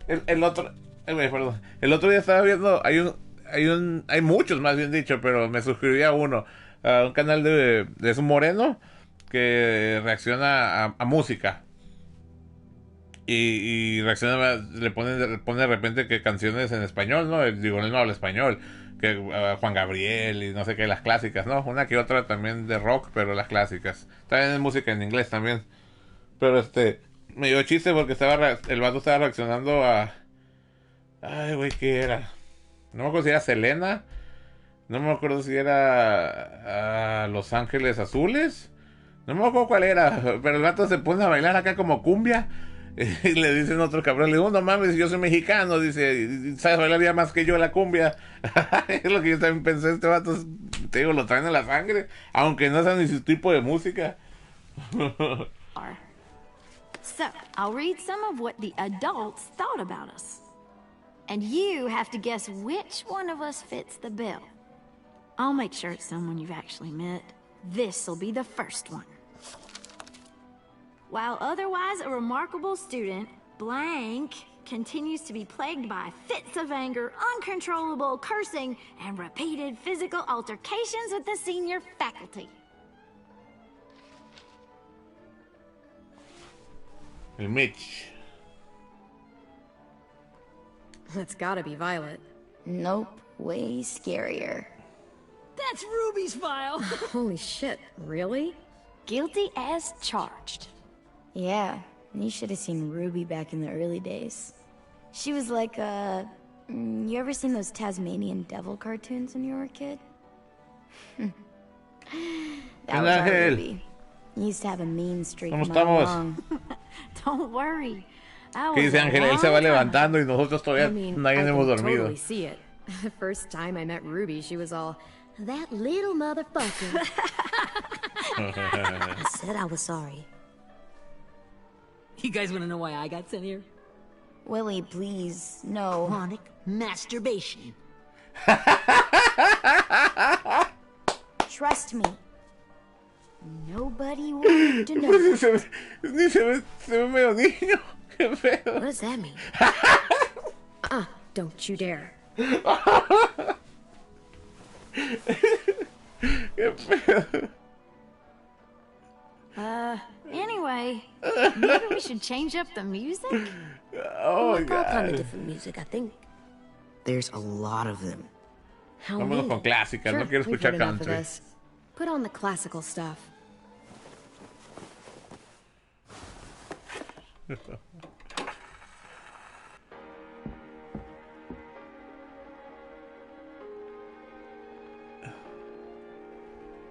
El otro, perdón. El otro día estaba viendo, hay muchos más bien dicho, pero me suscribí a uno, a un canal de un moreno que reacciona a música. y reacciona, pone de repente que canciones en español, ¿no? Digo, él no habla español, que Juan Gabriel y no sé qué, las clásicas, ¿no? Una que otra también de rock, pero las clásicas. También es música en inglés también. Pero me dio chiste porque el vato estaba reaccionando a... Ay, güey, ¿qué era? No me acuerdo si era Selena. No me acuerdo si era a Los Ángeles Azules. No me acuerdo cuál era. Pero el vato se pone a bailar acá como cumbia. Y le dicen otro cabrón. Le digo, no mames, yo soy mexicano. Dice, sabes bailar ya más que yo la cumbia. Es lo que yo también pensé. Este vato, te digo, lo traen en la sangre. Aunque no sea ni su tipo de música. So, I'll read some of what the adults thought about us. And you have to guess which one of us fits the bill. I'll make sure it's someone you've actually met. This'll be the first one. While otherwise a remarkable student, blank continues to be plagued by fits of anger, uncontrollable cursing, and repeated physical altercations with the senior faculty. El Mitch. It's gotta be Violet. Nope, way scarier. That's Ruby's file. Holy shit, really? Guilty as charged. Yeah, you should have seen Ruby back in the early days. She was like you ever seen those Tasmanian devil cartoons when you were a kid? That was our Ruby. You used to have a mean streak ¿Cómo mile estamos? long. Don't worry. ¿Qué dice Ángel? Él se va levantando y nosotros todavía nadie hemos dormido. Totally see it. The first time I met Ruby, she was all, that little motherfucker. I said I was sorry. You guys want to know why I got sent here? Willie, please, no. Chronic masturbation. Trust me. Nobody wanted to know. se ve medio niño. Qué feo. What does that mean? Don't you dare. Qué feo. Anyway, maybe we should change up the music? Oh my All kind of God. different music, I think. There's a lot of them. How Vámonos many? con clásicas, Sure, no quiero we've escuchar heard enough of country. this. Put on the classical stuff.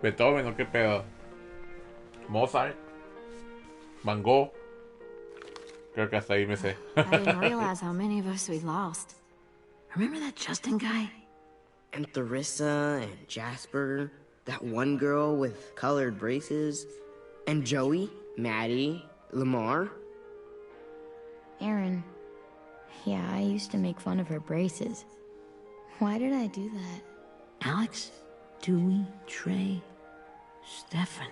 Beethoven, ¿o qué pedo? Mozart. Van Gogh. Creo que hasta ahí me sé. I didn't realize how many of us we lost. Remember that Justin guy? And Theresa and Jasper, that one girl with colored braces, and Joey, Maddie, Lamar. Aaron. Yeah, I used to make fun of her braces. Why did I do that? Alex, Dewey, Trey, Stephanie.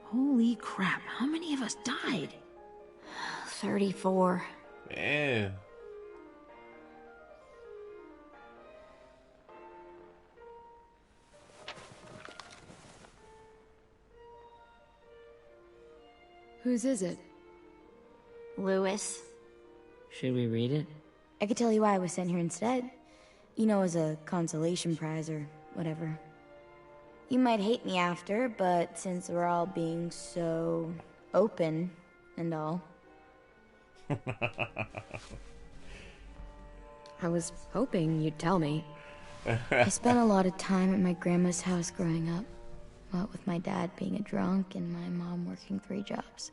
Holy crap, how many of us died? 34. Man. Whose is it? Lewis. Should we read it? I could tell you why I was sent here instead. You know, as a consolation prize or whatever. You might hate me after, but since we're all being so open and all. I was hoping you'd tell me. I spent a lot of time at my grandma's house growing up. What with my dad being a drunk and my mom working 3 jobs.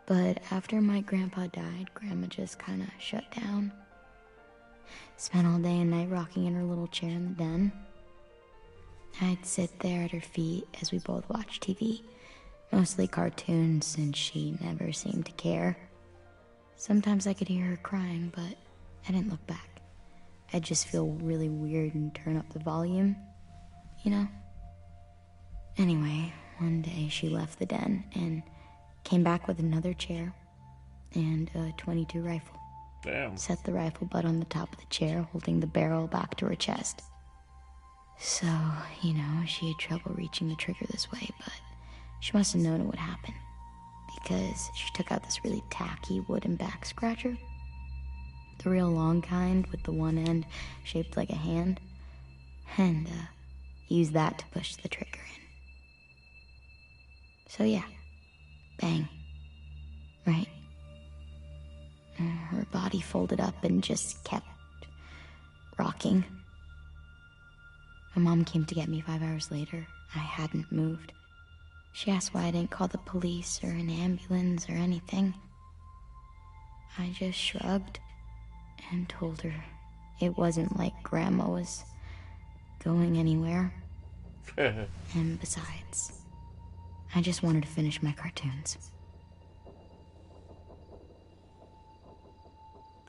But after my grandpa died, Grandma just kinda shut down. Spent all day and night rocking in her little chair in the den. I'd sit there at her feet as we both watched TV. Mostly cartoons, since she never seemed to care. Sometimes I could hear her crying, but I didn't look back. I'd just feel really weird and turn up the volume. You know? Anyway, one day she left the den and came back with another chair and a .22 rifle. Damn. Set the rifle butt on the top of the chair, holding the barrel back to her chest. So, you know, she had trouble reaching the trigger this way, but she must have known it would happen. because she took out this really tacky wooden back scratcher. The real long kind with the one end shaped like a hand. And, used that to push the trigger in. So yeah, bang. Right. Her body folded up and just kept rocking. My mom came to get me 5 hours later. I hadn't moved. She asked why I didn't call the police or an ambulance or anything. I just shrugged and told her it wasn't like Grandma was going anywhere. And besides, I just wanted to finish my cartoons.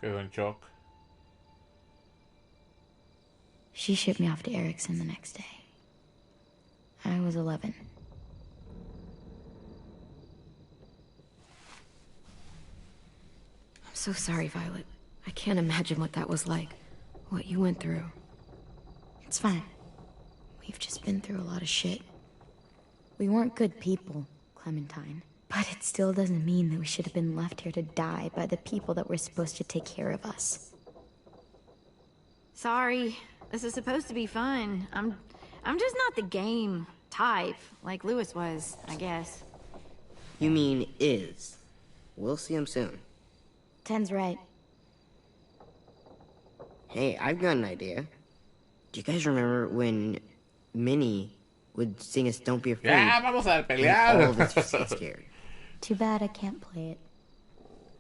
Quedó en shock. She shipped me off to Erickson the next day. I was 11. I'm so sorry, Violet. I can't imagine what that was like. What you went through. It's fine. We've just been through a lot of shit. We weren't good people, Clementine. But it still doesn't mean that we should have been left here to die by the people that were supposed to take care of us. Sorry. This is supposed to be fun. I'm just not the game type, like Lewis was, I guess. You mean is. We'll see him soon. Ten's right. Hey, I've got an idea. Do you guys remember when Minnie would sing us Don't Be Afraid? Ya, vamos a And pelear. all of us would get scared. Too bad I can't play it.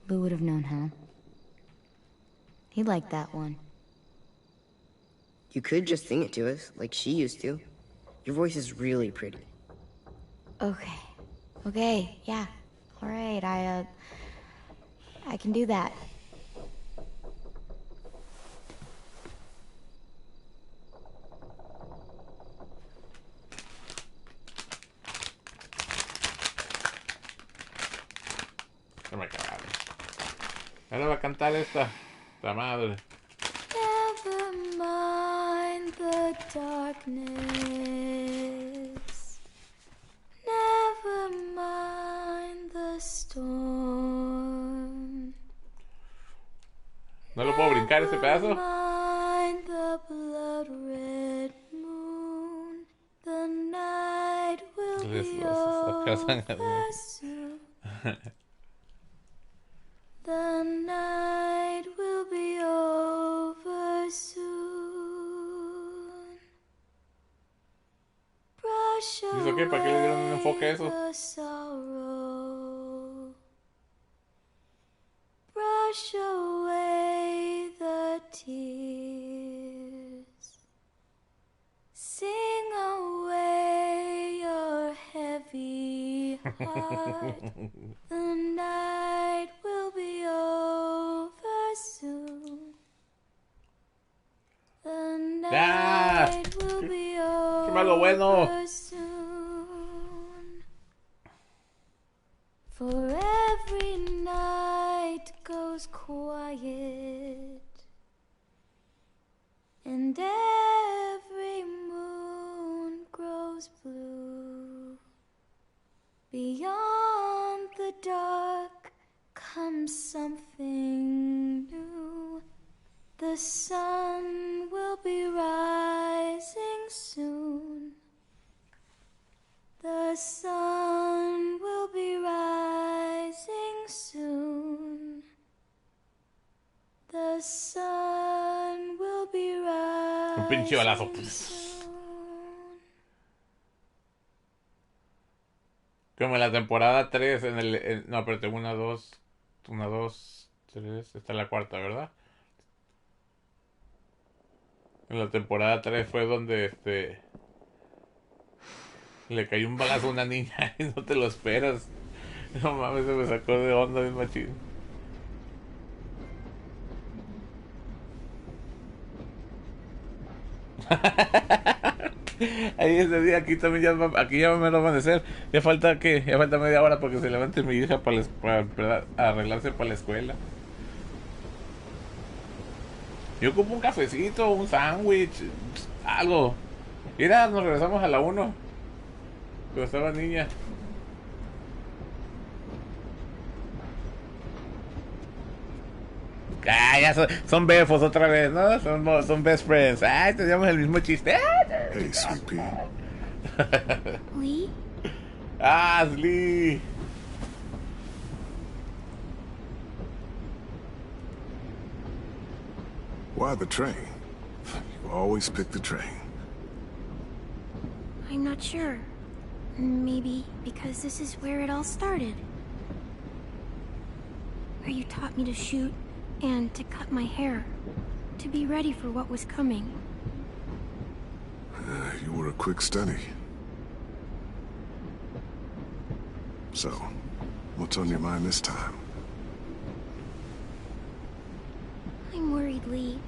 Lou would have known how. He liked that one. You could just sing it to us, like she used to. Your voice is really pretty. Okay. Okay, yeah. Alright, I can do that. No me cagas. Ahora va a cantar esta madre. Never mind the darkness. Never mind the storm. No lo puedo brincar ese pedazo. Never mind the blood red moon. The night will be over soon. The night will be over soon. Brush ¿Y eso qué? ¿Para qué le dieron un enfoque a eso? away the sorrow. Brush away the tears. Sing away your heavy heart. The night will be over soon. The night will be malo bueno. over soon. For every night goes quiet, and every moon grows blue. Beyond the dark comes something new. The sun will be rising soon. The sun will be rising soon. The sun will be Un pinche balazo. rising soon. Como en la temporada 3, no, pero tengo 1, 2, 3, esta es la cuarta, ¿verdad? En la temporada 3 fue donde le cayó un balazo a una niña y no te lo esperas. No mames, se me sacó de onda bien machín. Ahí ese día, aquí también aquí ya me lo va a amanecer. Ya falta media hora para que se levante mi hija para arreglarse para la escuela. Yo ocupo un cafecito, un sándwich, algo. Mira, nos regresamos a la 1. Cuando estaba niña. Ah, ya son befos otra vez, ¿no? Son best friends. Ay, teníamos el mismo chiste. Hey, sweet pea. Lee? Ah, Lee. Why the train? You always pick the train. I'm not sure. Maybe because this is where it all started. Where you taught me to shoot and to cut my hair. To be ready for what was coming. You were a quick study. So, what's on your mind this time? I'm worried, Lee.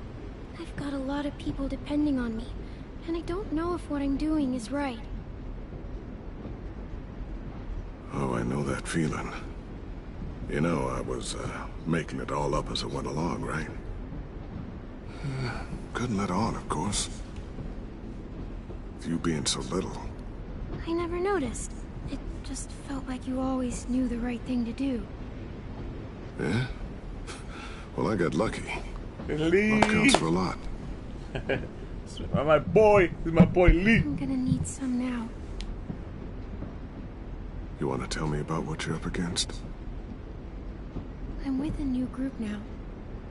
I've got a lot of people depending on me, and I don't know if what I'm doing is right. Oh, I know that feeling. You know, I was making it all up as I went along, right? Couldn't let on, of course. You being so little. I never noticed. It just felt like you always knew the right thing to do. Yeah? Well, I got lucky. Lee. Luck counts for a lot. My boy. This is my boy, Lee. I'm gonna need some now. You want to tell me about what you're up against? I'm with a new group now,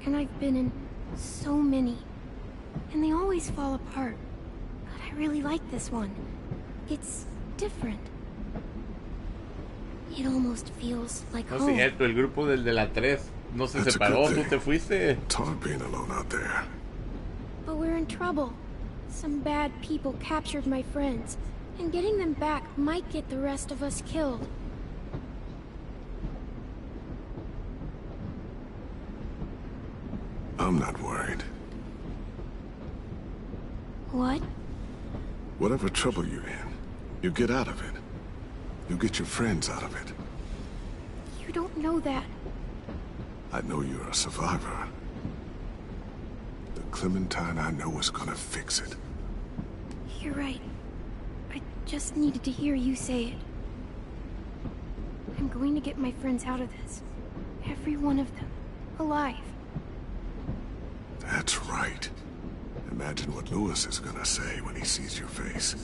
and I've been in so many, and they always fall apart. But I really like this one. It's different. It almost feels like No es home. cierto, el grupo del de la 3 no se separó, tú te fuiste. It's hard being alone out there. But we're in trouble. Some bad people captured my friends, and getting them back might get the rest of us killed. I'm not worried. What? Whatever trouble you're in, you get out of it. You get your friends out of it. You don't know that. I know you're a survivor. The Clementine I know is gonna fix it. You're right. I just needed to hear you say it. I'm going to get my friends out of this. Every one of them. Alive. That's right. Imagine what Lewis is gonna say when he sees your face.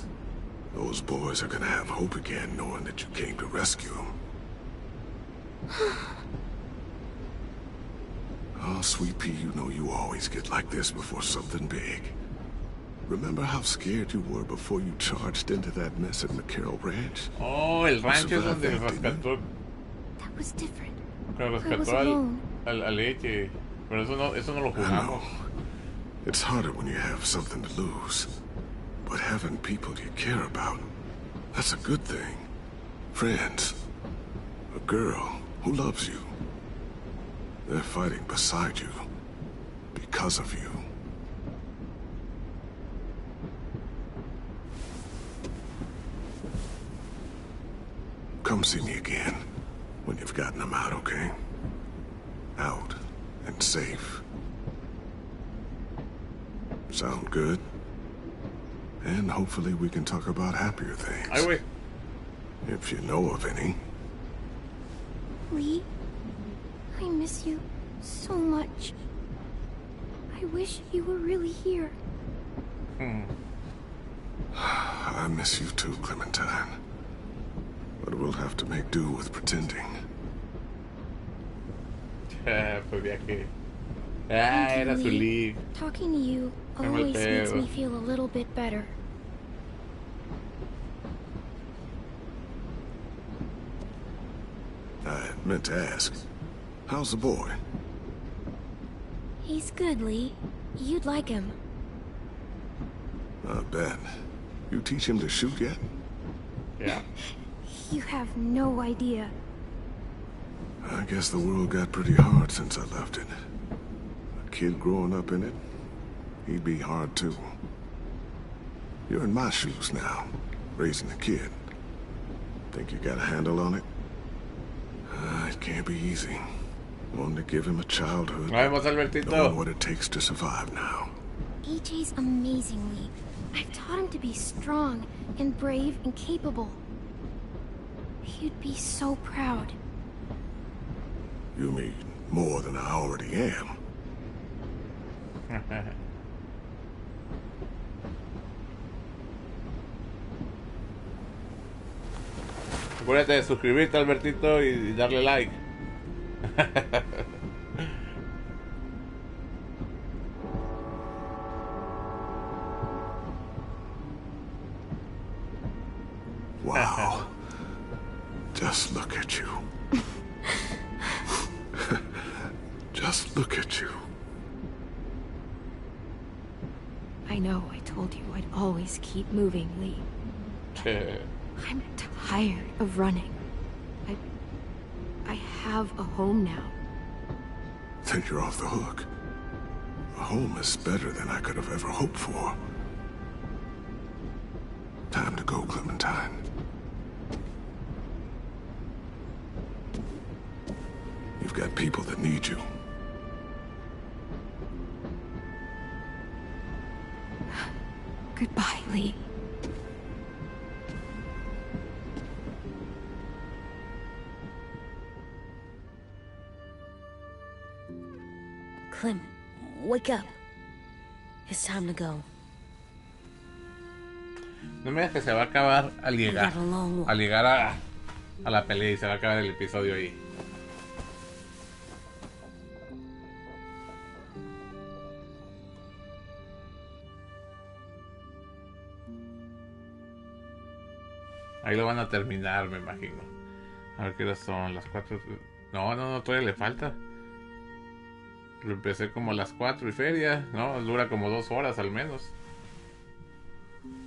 Those boys are gonna have hope again knowing that you came to rescue them. Oh, Sweet Pea, you know you always get like this before something big. Remember how scared you were before you charged into that mess at McCarroll Ranch? Oh, el rancho es donde rescató. That was different. Que rescató al leche. Pero eso no lo jugamos. It's harder when you have something to lose. But having people you care about, that's a good thing. Friends. A girl who loves you. They're fighting beside you. Because of you. Come see me again. When you've gotten them out, okay? Out. And safe. Sound good? And hopefully we can talk about happier things. Ay, güey. If you know of any. Lee, I miss you so much. I wish you were really here. I miss you too, Clementine. But we'll have to make do with pretending. Pues ya que... Ah, era su Lee. Talking to you always makes me feel a little bit better. I meant to ask, how's the boy? He's good, Lee. You'd like him. I bet. You teach him to shoot yet? Yeah. You have no idea. I guess the world got pretty hard since I left it. A kid growing up in it, he'd be hard too. You're in my shoes now, raising a kid. Think you got a handle on it? It can't be easy. Wanting to give him a childhood, knowing what it takes to survive now. AJ's amazing, Lee. I've taught him to be strong and brave and capable. He'd be so proud. You mean more than I already am? Acuérdate de suscribirte, Albertito, y darle like. Wow. Just look at you. Just look at you. I know I told you I'd always keep moving, Lee. I'm tired of running. I have a home now. Then you're off the hook. A home is better than I could have ever hoped for. Time to go, Clementine. You've got people that need you. Goodbye, Lee. Clem, wake up. It's time to go. No me digas que se va a acabar al llegar. Al llegar a la pelea y se va a acabar el episodio ahí. Ahí lo van a terminar, me imagino. A ver qué horas son, las 4. No, todavía le falta. Lo empecé como a las 4 y feria, ¿no? Dura como 2 horas al menos.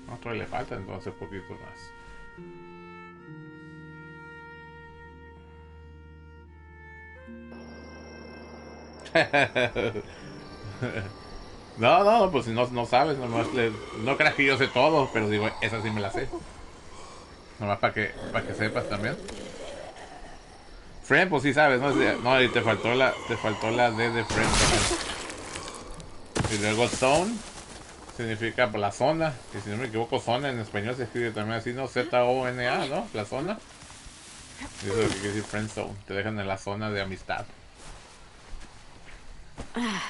No, todavía le falta entonces poquito más. No, pues si no sabes, nomás no creas que yo sé todo, pero digo, esa sí me la sé. Nomás para que sepas también. Friend, pues sí sabes, ¿no? No, y te faltó la D de Friend también. Y luego Zone significa por la zona. Y si no me equivoco, zona en español se escribe también así, ¿no? Z-O-N-A, ¿no? La zona. Y eso es lo que quiere decir Friend Zone. Te dejan en la zona de amistad. I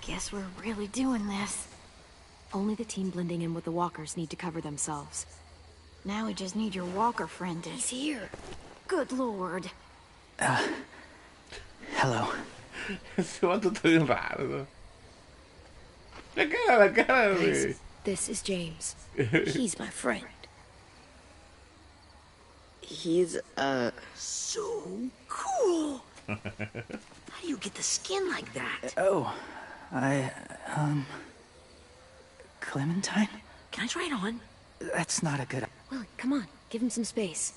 guess we're really doing this. Only the team blending in with the walkers need to cover themselves. Now we just need your walker friend. He's here. Good lord. Hello. Ese vato está bien raro, ¿no? La cara, güey. This is James. He's my friend. He's, So cool. How do you get the skin like that? Oh, Clementine? Can I try it on? That's not a good... Well, come on, give him some space.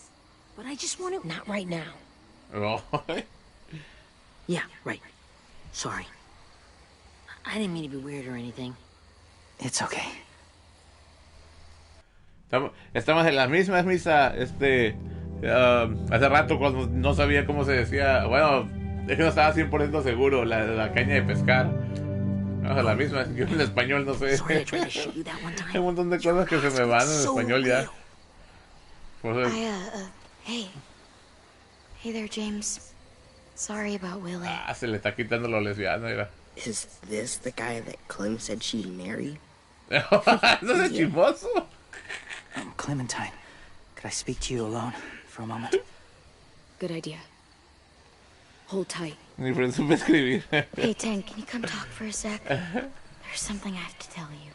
But I just want to... Not right now. Oh. Yeah, right. Sorry. I didn't mean to be weird or anything. It's okay. Estamos en las mismas, Misa. Hace rato cuando no sabía cómo se decía. Bueno, es que no estaba 100% seguro. La caña de pescar. No, la misma. Yo en español no sé. Hay un montón de cosas que se me van en español ya. Por eso... Hey there, James. Sorry about Willie. Se le está quitando lo lesbiano, mira. is this the guy that Clem said she'd marry? ¿Eso es chismoso? Clementine, could I speak to you alone for a moment? Good idea. Hold tight. Mi friend supe escribir. Hey, Tank, can you come talk for a sec? There's something I have to tell you.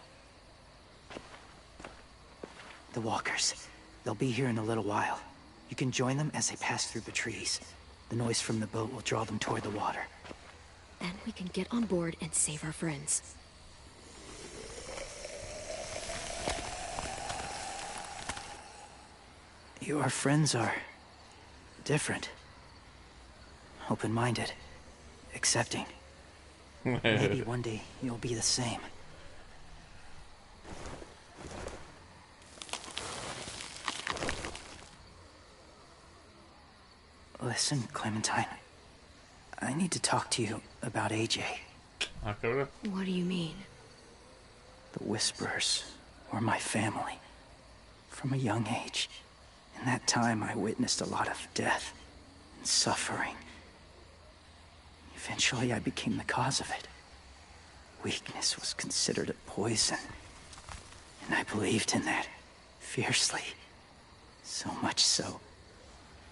The walkers. They'll be here in a little while. You can join them as they pass through the trees. The noise from the boat will draw them toward the water. Then we can get on board and save our friends. Your friends are... different. Open-minded. Accepting. Maybe one day you'll be the same. Listen, Clementine. I need to talk to you about AJ. What do you mean? The Whisperers were my family. From a young age. In that time, I witnessed a lot of death and suffering. Eventually, I became the cause of it. weakness was considered a poison. And I believed in that fiercely. So much so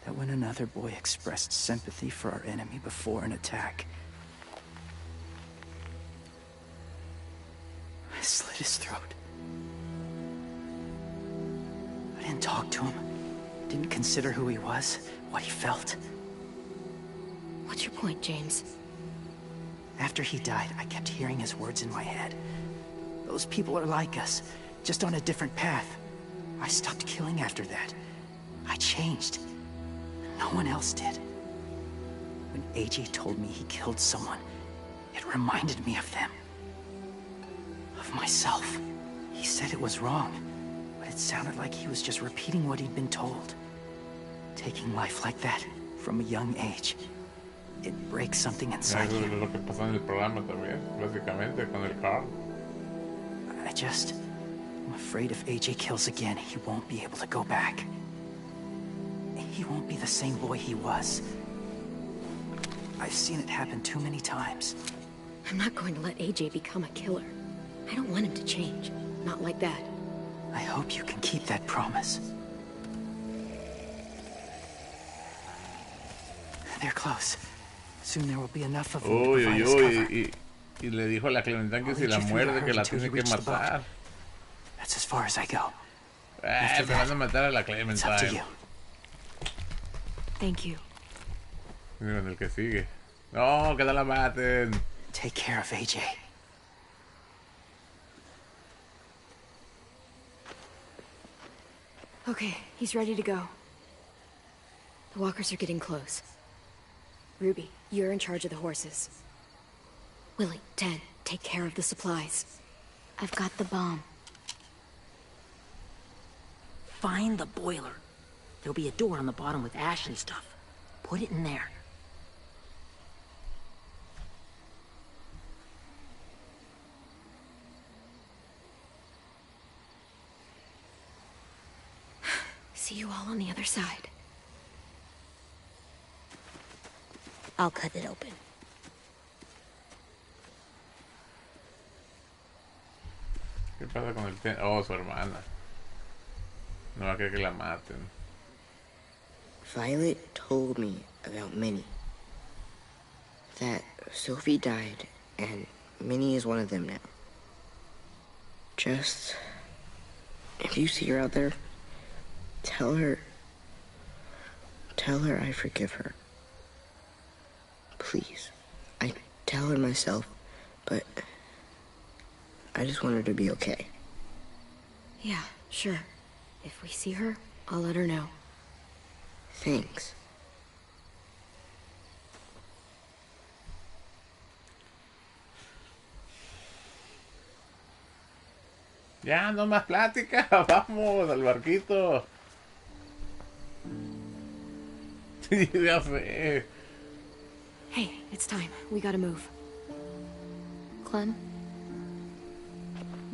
that when another boy expressed sympathy for our enemy before an attack, I slit his throat. I didn't talk to him. Didn't consider who he was, what he felt. What's your point, James? After he died, I kept hearing his words in my head. Those people are like us, just on a different path. I stopped killing after that. I changed. No one else did. When AJ told me he killed someone, it reminded me of them. Of myself. He said it was wrong, but it sounded like he was just repeating what he'd been told. Taking life like that, from a young age, it breaks something inside you. Eso es lo que pasó en el programa también, básicamente, con el Carl. I'm afraid if AJ kills again, he won't be able to go back. He won't be the same boy he was. I've seen it happen too many times. I'm not going to let AJ become a killer. I don't want him to change. Not like that. I hope you can keep that promise. They're close. Soon there will be enough of them to provide us cover. Y le dijo a la Clementine que si la muerde que la tiene que matar. That's as far as I go. Me van a matar a la Clementine. It's up to you. Thank you. Miren el que sigue. No, que no la maten. Take care of AJ. Okay, he's ready to go. The walkers are getting close. Ruby, you're in charge of the horses. Willie, Ted, take care of the supplies. I've got the bomb. Find the boiler. There'll be a door on the bottom with ash and stuff. Put it in there. See you all on the other side. I'll cut it open. ¿Qué pasa con el Oh, su hermana. No va a querer que la maten. Violet told me about Minnie. That Sophie died, and Minnie is one of them now. Just... if you see her out there, tell her I forgive her. Please. I tell her myself, but I just want her to be okay. Yeah, sure. If we see her, I'll let her know. Thanks. Ya, no más plática. Vamos al barquito. Ya sé. Hey, it's time. We gotta move. Clem?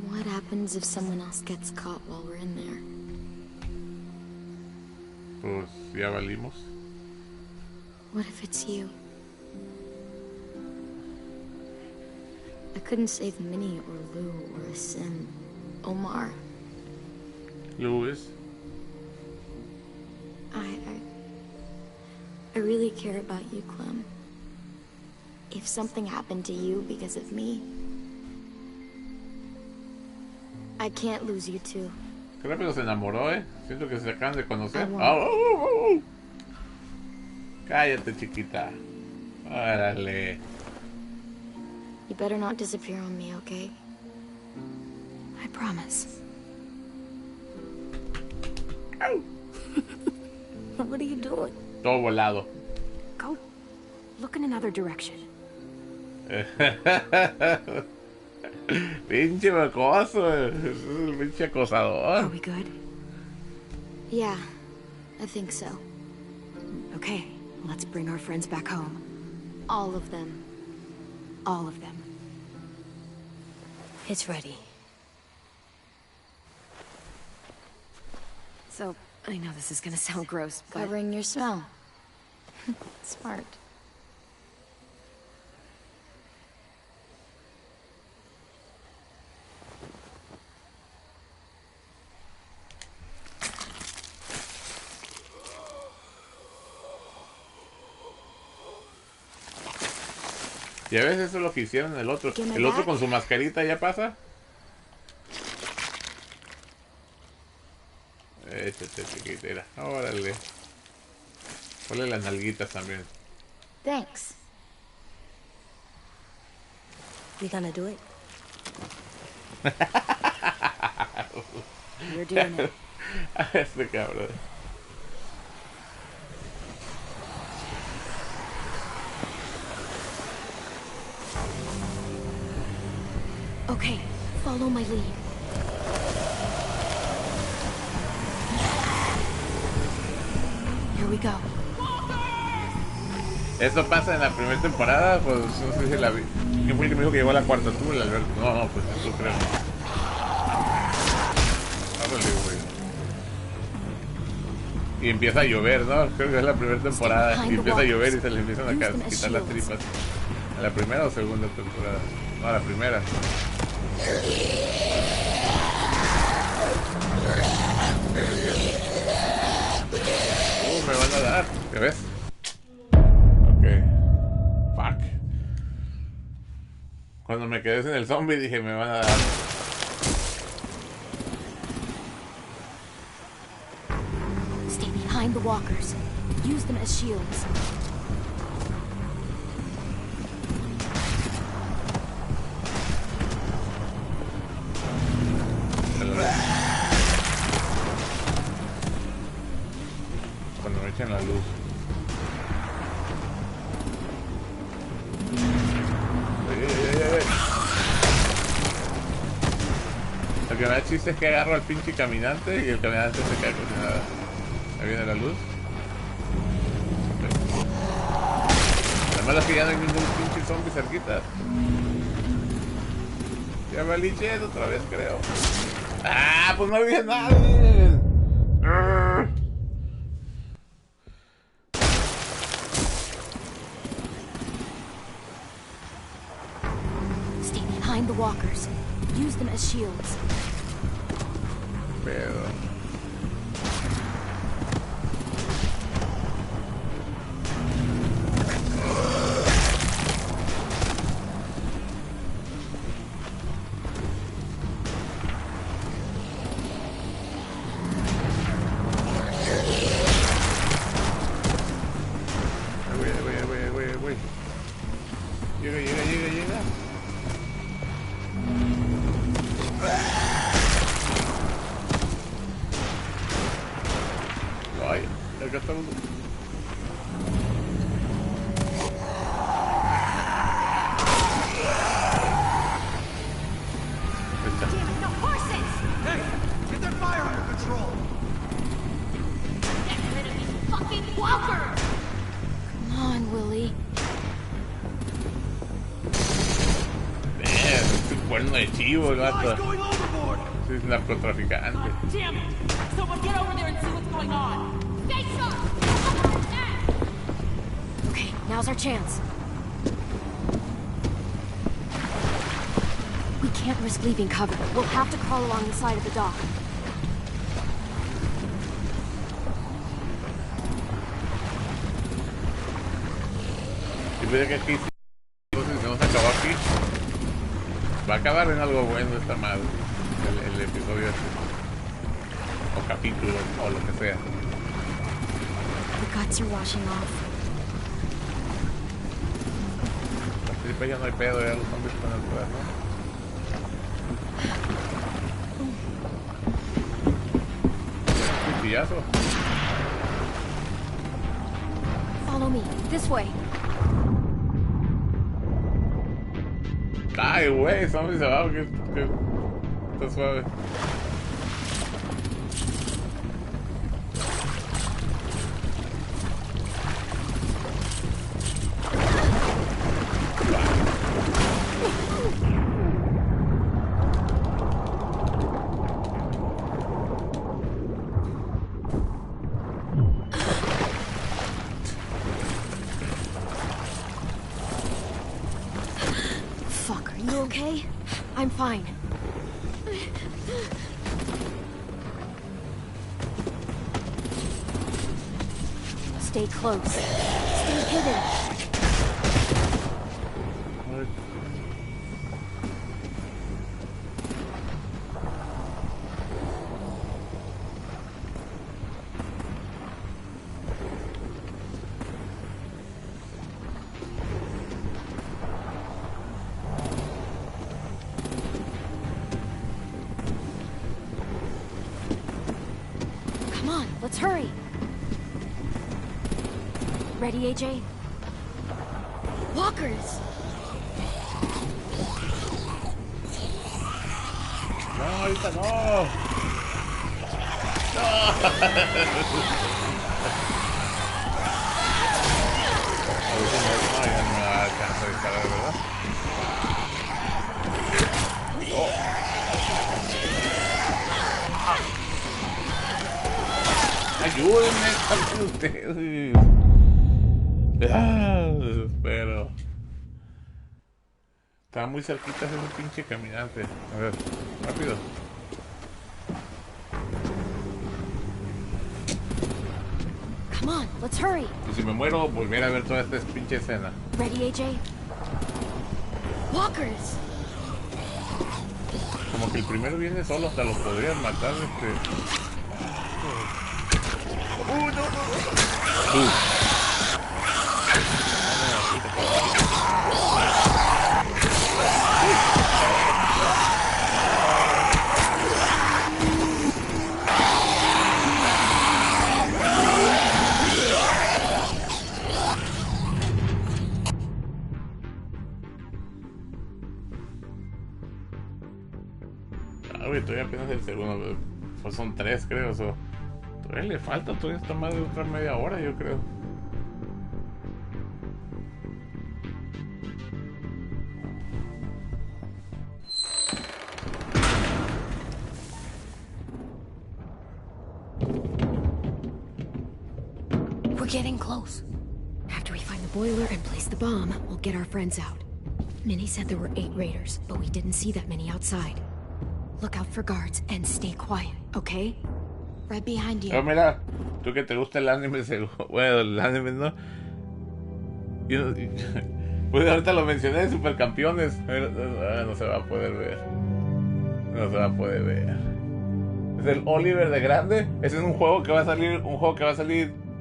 What happens if someone else gets caught while we're in there? Pues ya valimos. What if it's you? I couldn't save Minnie or Lou or Sim. Omar. Louis. I really care about you, Clem. If something happened to you because of me, I can't lose you too. Qué rápido se enamoró, ¿eh? Siento que se acaban de conocer. Cállate, chiquita. Órale. You better not disappear on me, okay? I promise. What are you doing? Todo volado. Go look in another direction. Pinche acoso. Es el pinche acosador. Are we good? Yeah, I think so. Okay, let's bring our friends back home. All of them. All of them. It's ready. So, I know this is gonna sound gross, but... Covering your smell. Smart. Y a veces eso es lo que hicieron en el otro. El otro con su mascarita ya pasa. Échate, chiquitera. Órale. Ponle las nalguitas también. Thanks. We gonna do it? You're doing it. Este cabrón. Okay, follow my lead. Here we go. Esto pasa en la primera temporada, pues no sé si la vi. ¿Quién fue el que me dijo que llegó a la cuarta? ¿Tú, el Alberto? No, pues tú creo. Árale, güey. Y empieza a llover, ¿no? Creo que es la primera temporada. Y empieza a llover y se le empiezan a quitar las tripas. ¿En la primera o segunda temporada? No, la primera. Me van a dar, ¿te ves? Ok. Fuck. Cuando me quedé en el zombie dije, me van a dar. Stay behind the walkers. Use them as shields. Cuando me echen la luz. Lo que me da chiste es que agarro al pinche caminante y el caminante se cae con nada. Ahí viene la luz. Lo malo es que ya no hay ningún pinche zombie cerquita. Ya me aliché otra vez, creo. ¡Ah! Pues no había nadie. Stay behind the walkers. Use them as shields. Pero... Güey. Llega. Ay, acá está uno. No horses! Hey, get that fire under control! Get rid of these fucking walkers! Come on, Willie. Es cuerno de chivo el vato. Es narcotraficante. Damn it! Someone get over there and see what's going on! Face up! Okay, now's our chance. We can't risk leaving cover. We'll have to crawl along the side of the dock. Yo creo que aquí, entonces si no se acabó aquí, va a acabar en algo bueno esta madre, el episodio este, o capítulo, o lo que sea. The guts are washing off. Las tripas ya no hay pedo, ya los zombies están altura, ¿no? Pillazo. Follow me. This way. Ay, güey, zombies abajo, que está suave. Fuck, are you okay? I'm fine. Stay close. Stay hidden. let's hurry. Ready, AJ? Walkers! No, ahorita no. No. Ahorita no, ya no me alcanza a disparar, ¿verdad? Oh. Ayúdenme, también ustedes. Pero estaba muy cerquita ese pinche caminante. A ver, rápido. Come on, let's hurry. Y si me muero, volver a ver toda esta pinche escena. Ready, AJ? Walkers! Como que el primero viene solo, hasta lo podrían matar, no. Güey, todavía apenas el segundo, pues son 3 creo, todavía le falta, todavía está más de otra media hora yo creo. We're getting close. After we find the boiler and place the bomb, we'll get our friends out. Minnie said there were 8 raiders, but we didn't see that many outside. Look out for guards and stay quiet, okay? Right behind you. Oh, mira, tú que te gusta el anime, bueno, el anime, ¿no? Pues ahorita lo mencioné, Supercampeones. No se va a poder ver. No se va a poder ver. Es el Oliver de grande. Ese es un juego que va a salir,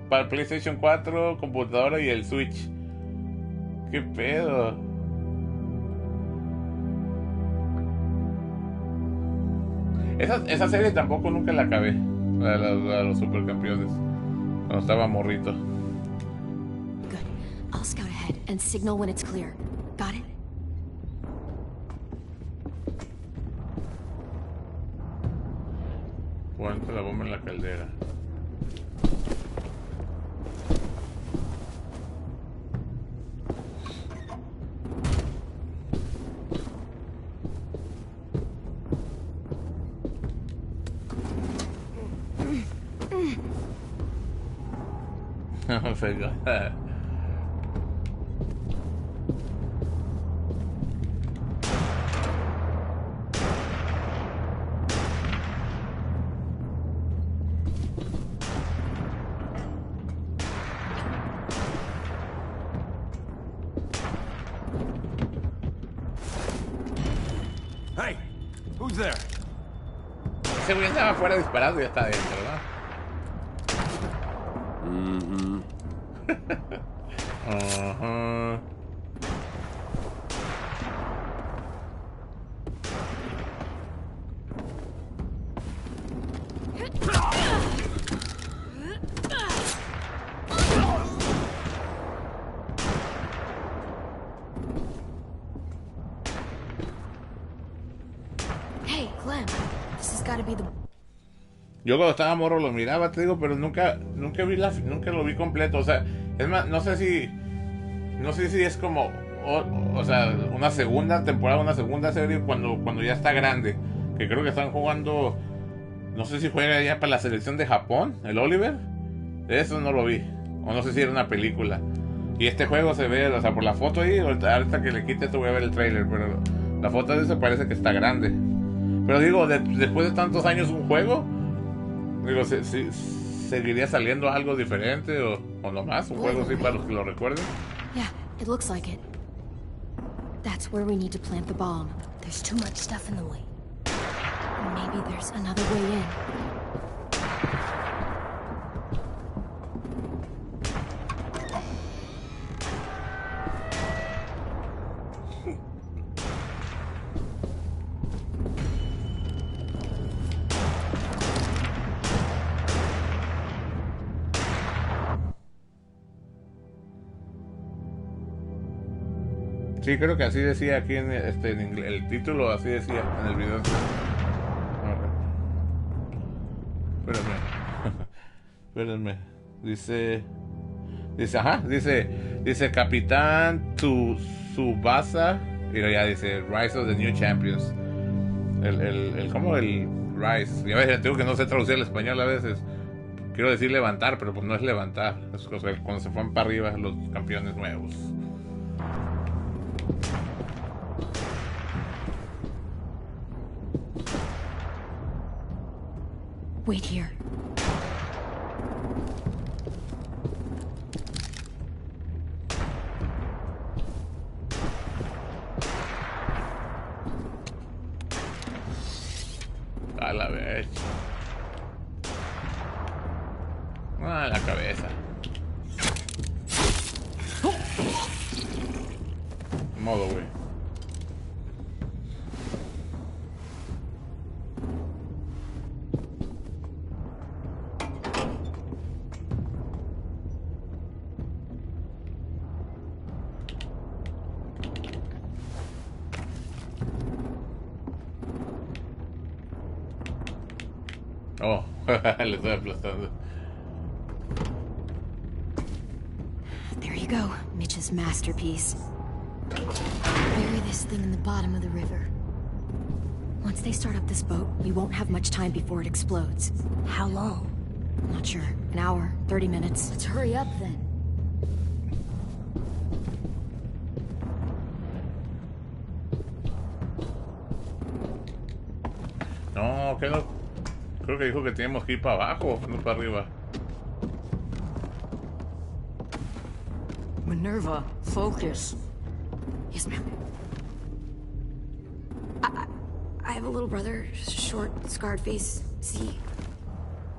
para el PlayStation 4, computadora y el Switch. ¿Qué pedo? Esa serie tampoco nunca la acabé. La de los Supercampeones. Cuando estaba morrito. Good. I'll scout ahead and signal when it's clear. Got it? Ponte la bomba en la caldera. Oh my god. Hey, who's there? Ese güey estaba afuera disparando y ya está adentro, ¿no? Hey, Clem. This has got to be the... Yo cuando estaba morro lo miraba, te digo, pero nunca lo vi completo. O sea, es más, no sé si es como, o sea, una segunda temporada, una segunda serie cuando ya está grande. Que creo que están jugando, no sé si juega ya para la selección de Japón, el Oliver. Eso no lo vi. O no sé si era una película. Y este juego se ve, o sea, por la foto ahí, ahorita que le quite te voy a ver el trailer, pero la foto de eso parece que está grande. Pero digo, después de tantos años un juego, digo, ¿seguiría saliendo algo diferente o nomás? ¿Un juego así para los que lo recuerden? Yeah, it looks like it. That's where we need to plant the bomb. There's too much stuff in the way. Maybe there's another way in. Sí, creo que así decía aquí en inglés, el título así decía en el video. Espérenme. Dice, dice Capitán Tsubasa, y ya dice Rise of the New Champions. ¿Cómo el Rise? Ya ves, tengo que no sé traducir al español a veces. Quiero decir levantar, pero pues no es levantar. Es cuando se fueron para arriba los campeones nuevos. Wait here. A la vez. Ah, la cabeza. Modo, güey. Oh, le estoy aplastando. There you go, Mitch's masterpiece. Bury this thing in the bottom of the river. Once they start up this boat, we won't have much time before it explodes. How long? Not sure. An hour, 30 minutes. Let's hurry up then. No, que no. Creo que dijo que teníamos que ir para abajo, no para arriba. Minerva, focus. Yes, ma'am. I have a little brother, short, scarred face. See,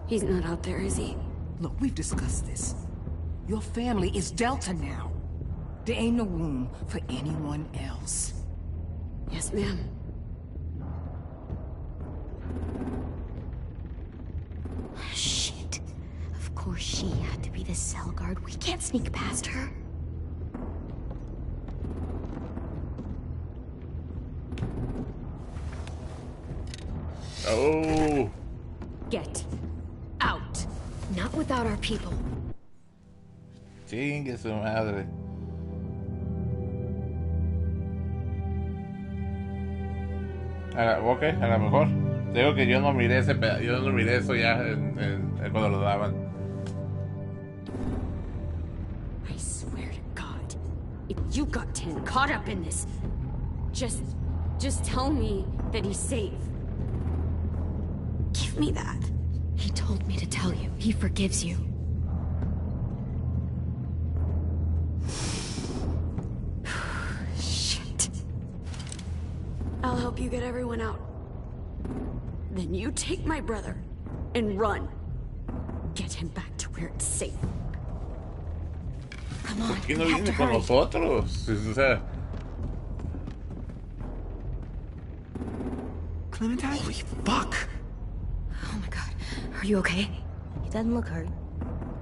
he's not out there, is he? Look, we've discussed this. Your family is Delta now. There ain't no room for anyone else. Yes, ma'am. Shit. Of course she had to be the cell guard. We can't sneak past her. Oh. Get out. Not without our people. Chingue su madre. Ok, a lo mejor. Digo que yo no miré yo no miré eso ya cuando lo daban. I swear to God, if you got 10 caught up in this, just tell me that he's safe. Give me that. He told me to tell you. He forgives you. Shit. I'll help you get everyone out. Then you take my brother and run. Get him back to where it's safe. Come on. ¿Por qué no viene con nosotros? O sea. Clementine? Holy fuck! Oh my God. Are you okay? He doesn't look hurt.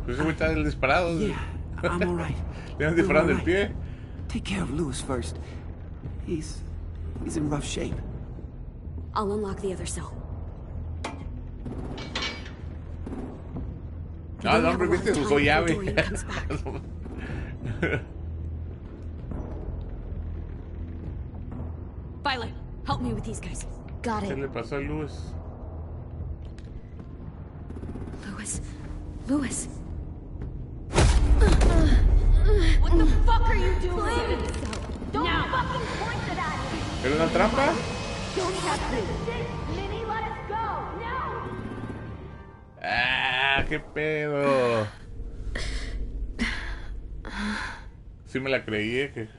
Pues ese güey está disparado. Yeah, I'm alright. Le han disparado en el pie. Take care of Lewis first. He's in rough shape. I'll unlock the other cell. No, no, hombre, viste, usó llave. Violet, help me with these guys. Got ¿Qué it. le pasó a Lewis? Lewis. What the fuck are you doing? Don't fucking point it at me. ¿Era una trampa? Don't have this. Minnie, let us go. No. Ah, qué pedo. Sí me la creí, que...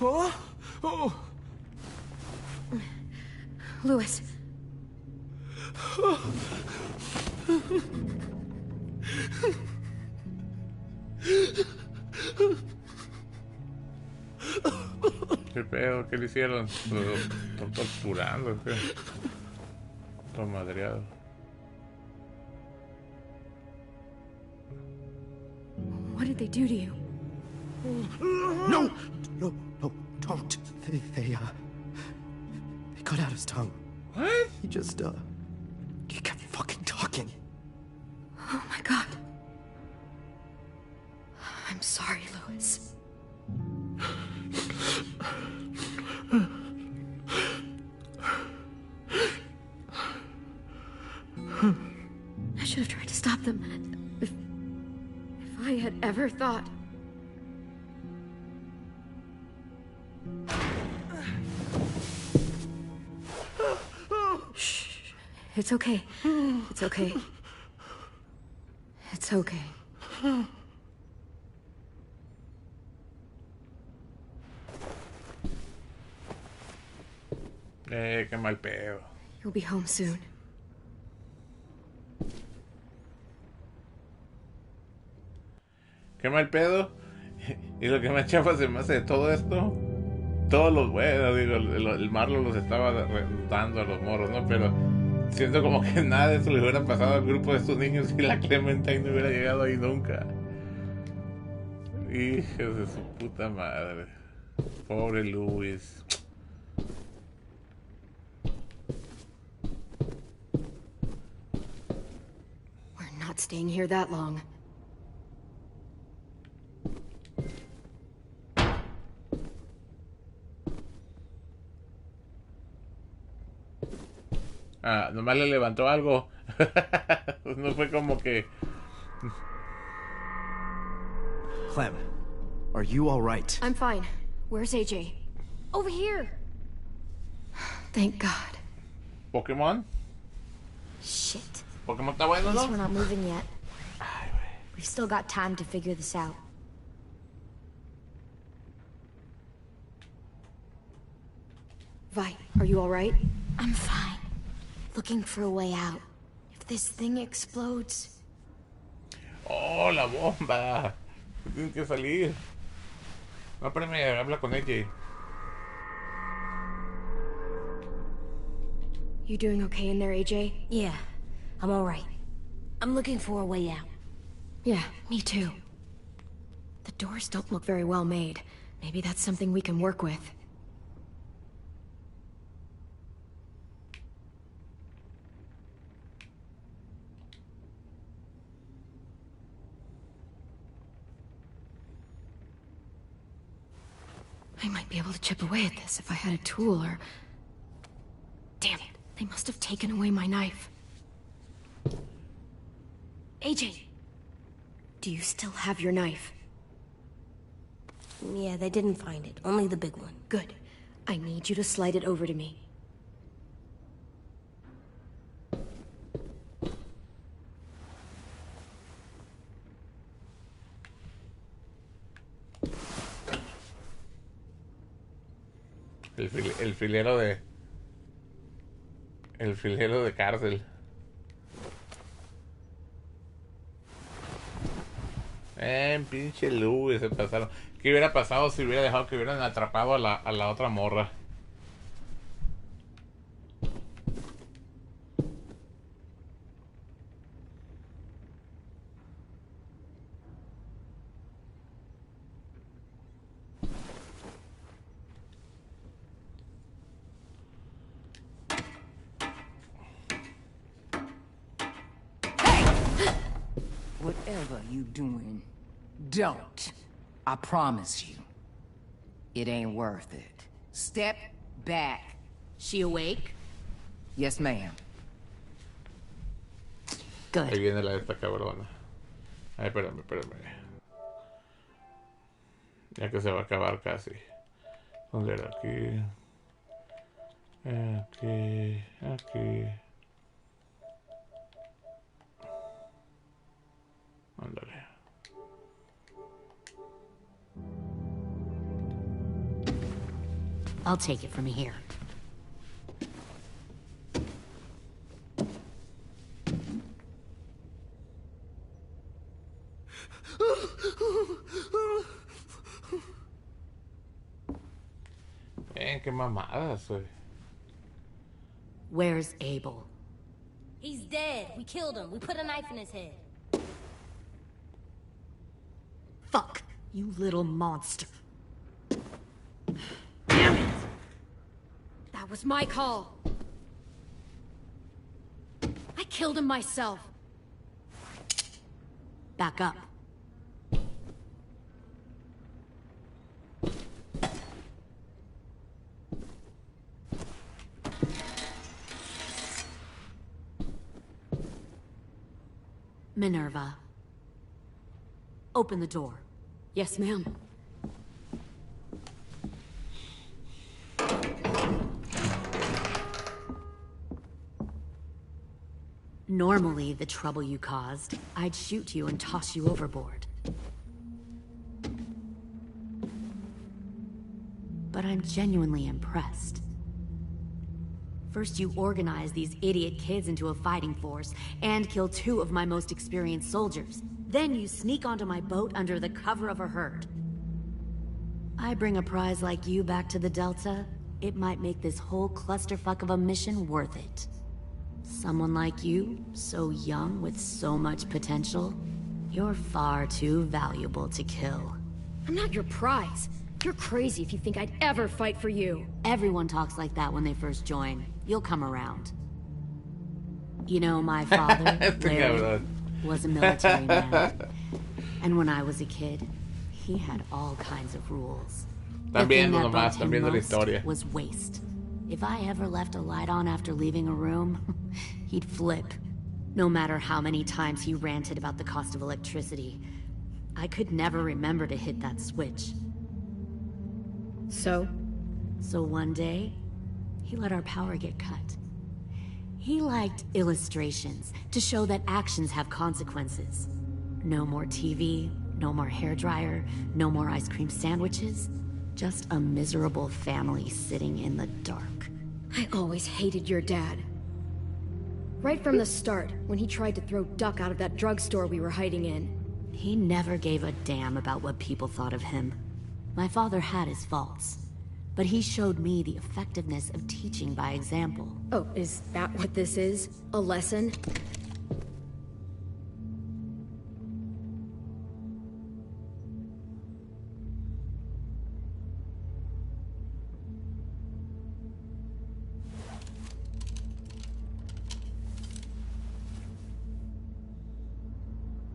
Oh! Oh! Lewis. ¿Qué pedo? ¿Qué le hicieron? Lo torturando, ¿qué? Todo madreado. What did they do to you? No, don't. They cut out his tongue. What? He kept fucking talking. Oh my god. I'm sorry, Louis. I should have tried to stop them. If I had ever thought... Shh. It's okay. It's okay. It's okay. Qué mal pedo. You'll be home soon. Qué mal pedo. Y lo que más chafa se me hace de todo esto, todos los buenos, digo, el Marlon los estaba dando a los morros, ¿no? Pero siento como que nada de eso le hubiera pasado al grupo de estos niños y la Clementine no hubiera llegado ahí nunca. Hijos de su puta madre. Pobre Luis. We're not staying here that long. Ah, nomás le levantó algo. No fue como que... Clem, are you all right? I'm fine. Where's AJ? Over here. Thank God. ¿Pokémon? Shit. ¿Pokémon está bueno, At least no? we're not moving yet. We've still got time to figure this out. Vi, are you all right? I'm fine. Looking for a way out. If this thing explodes... Oh, la bomba. Tienen que salir. No, espérame, habla con AJ. You doing okay in there, AJ? Yeah, I'm alright. I'm looking for a way out. Yeah, me too. The doors don't look very well made. Maybe that's something we can work with. I might be able to chip away at this if I had a tool or... Damn it, they must have taken away my knife. AJ! Do you still have your knife? Yeah, they didn't find it. Only the big one. Good. I need you to slide it over to me. El filero de... El filero de cárcel. Pinche Louis, se pasaron. ¿Qué hubiera pasado si hubiera dejado que hubieran atrapado a la otra morra? Whatever you doing, don't. I promise you. It ain't worth it. Step back. She awake? Yes, ma'am. Good. Ahí viene esta cabrona. Ay, espérame. Ya que se va a acabar casi. ¿Dónde era? Aquí. Aquí. Ándale. I'll take it from here. qué mamadas, güey. Where's Abel? He's dead. We killed him. We put a knife in his head. Fuck, you little monster. Damn it! That was my call. I killed him myself. Back up. Minerva. Open the door. Yes, ma'am. Normally, the trouble you caused, I'd shoot you and toss you overboard. But I'm genuinely impressed. First, you organize these idiot kids into a fighting force, and kill 2 of my most experienced soldiers. Then you sneak onto my boat under the cover of a herd. I bring a prize like you back to the Delta, it might make this whole clusterfuck of a mission worth it. Someone like you, so young with so much potential, you're far too valuable to kill. I'm not your prize. You're crazy if you think I'd ever fight for you. Everyone talks like that when they first join. You'll come around. You know, my father, Larry, was a military man. And when I was a kid, he had all kinds of rules. The thing that bugged him most was waste. If I ever left a light on after leaving a room, he'd flip. No matter how many times he ranted about the cost of electricity, I could never remember to hit that switch. So one day, he let our power get cut. He liked illustrations to show that actions have consequences. No more TV, no more hairdryer, no more ice cream sandwiches. Just a miserable family sitting in the dark. I always hated your dad. Right from the start, when he tried to throw Duck out of that drugstore we were hiding in. He never gave a damn about what people thought of him. My father had his faults, but he showed me the effectiveness of teaching by example. Oh, is that what this is? A lesson?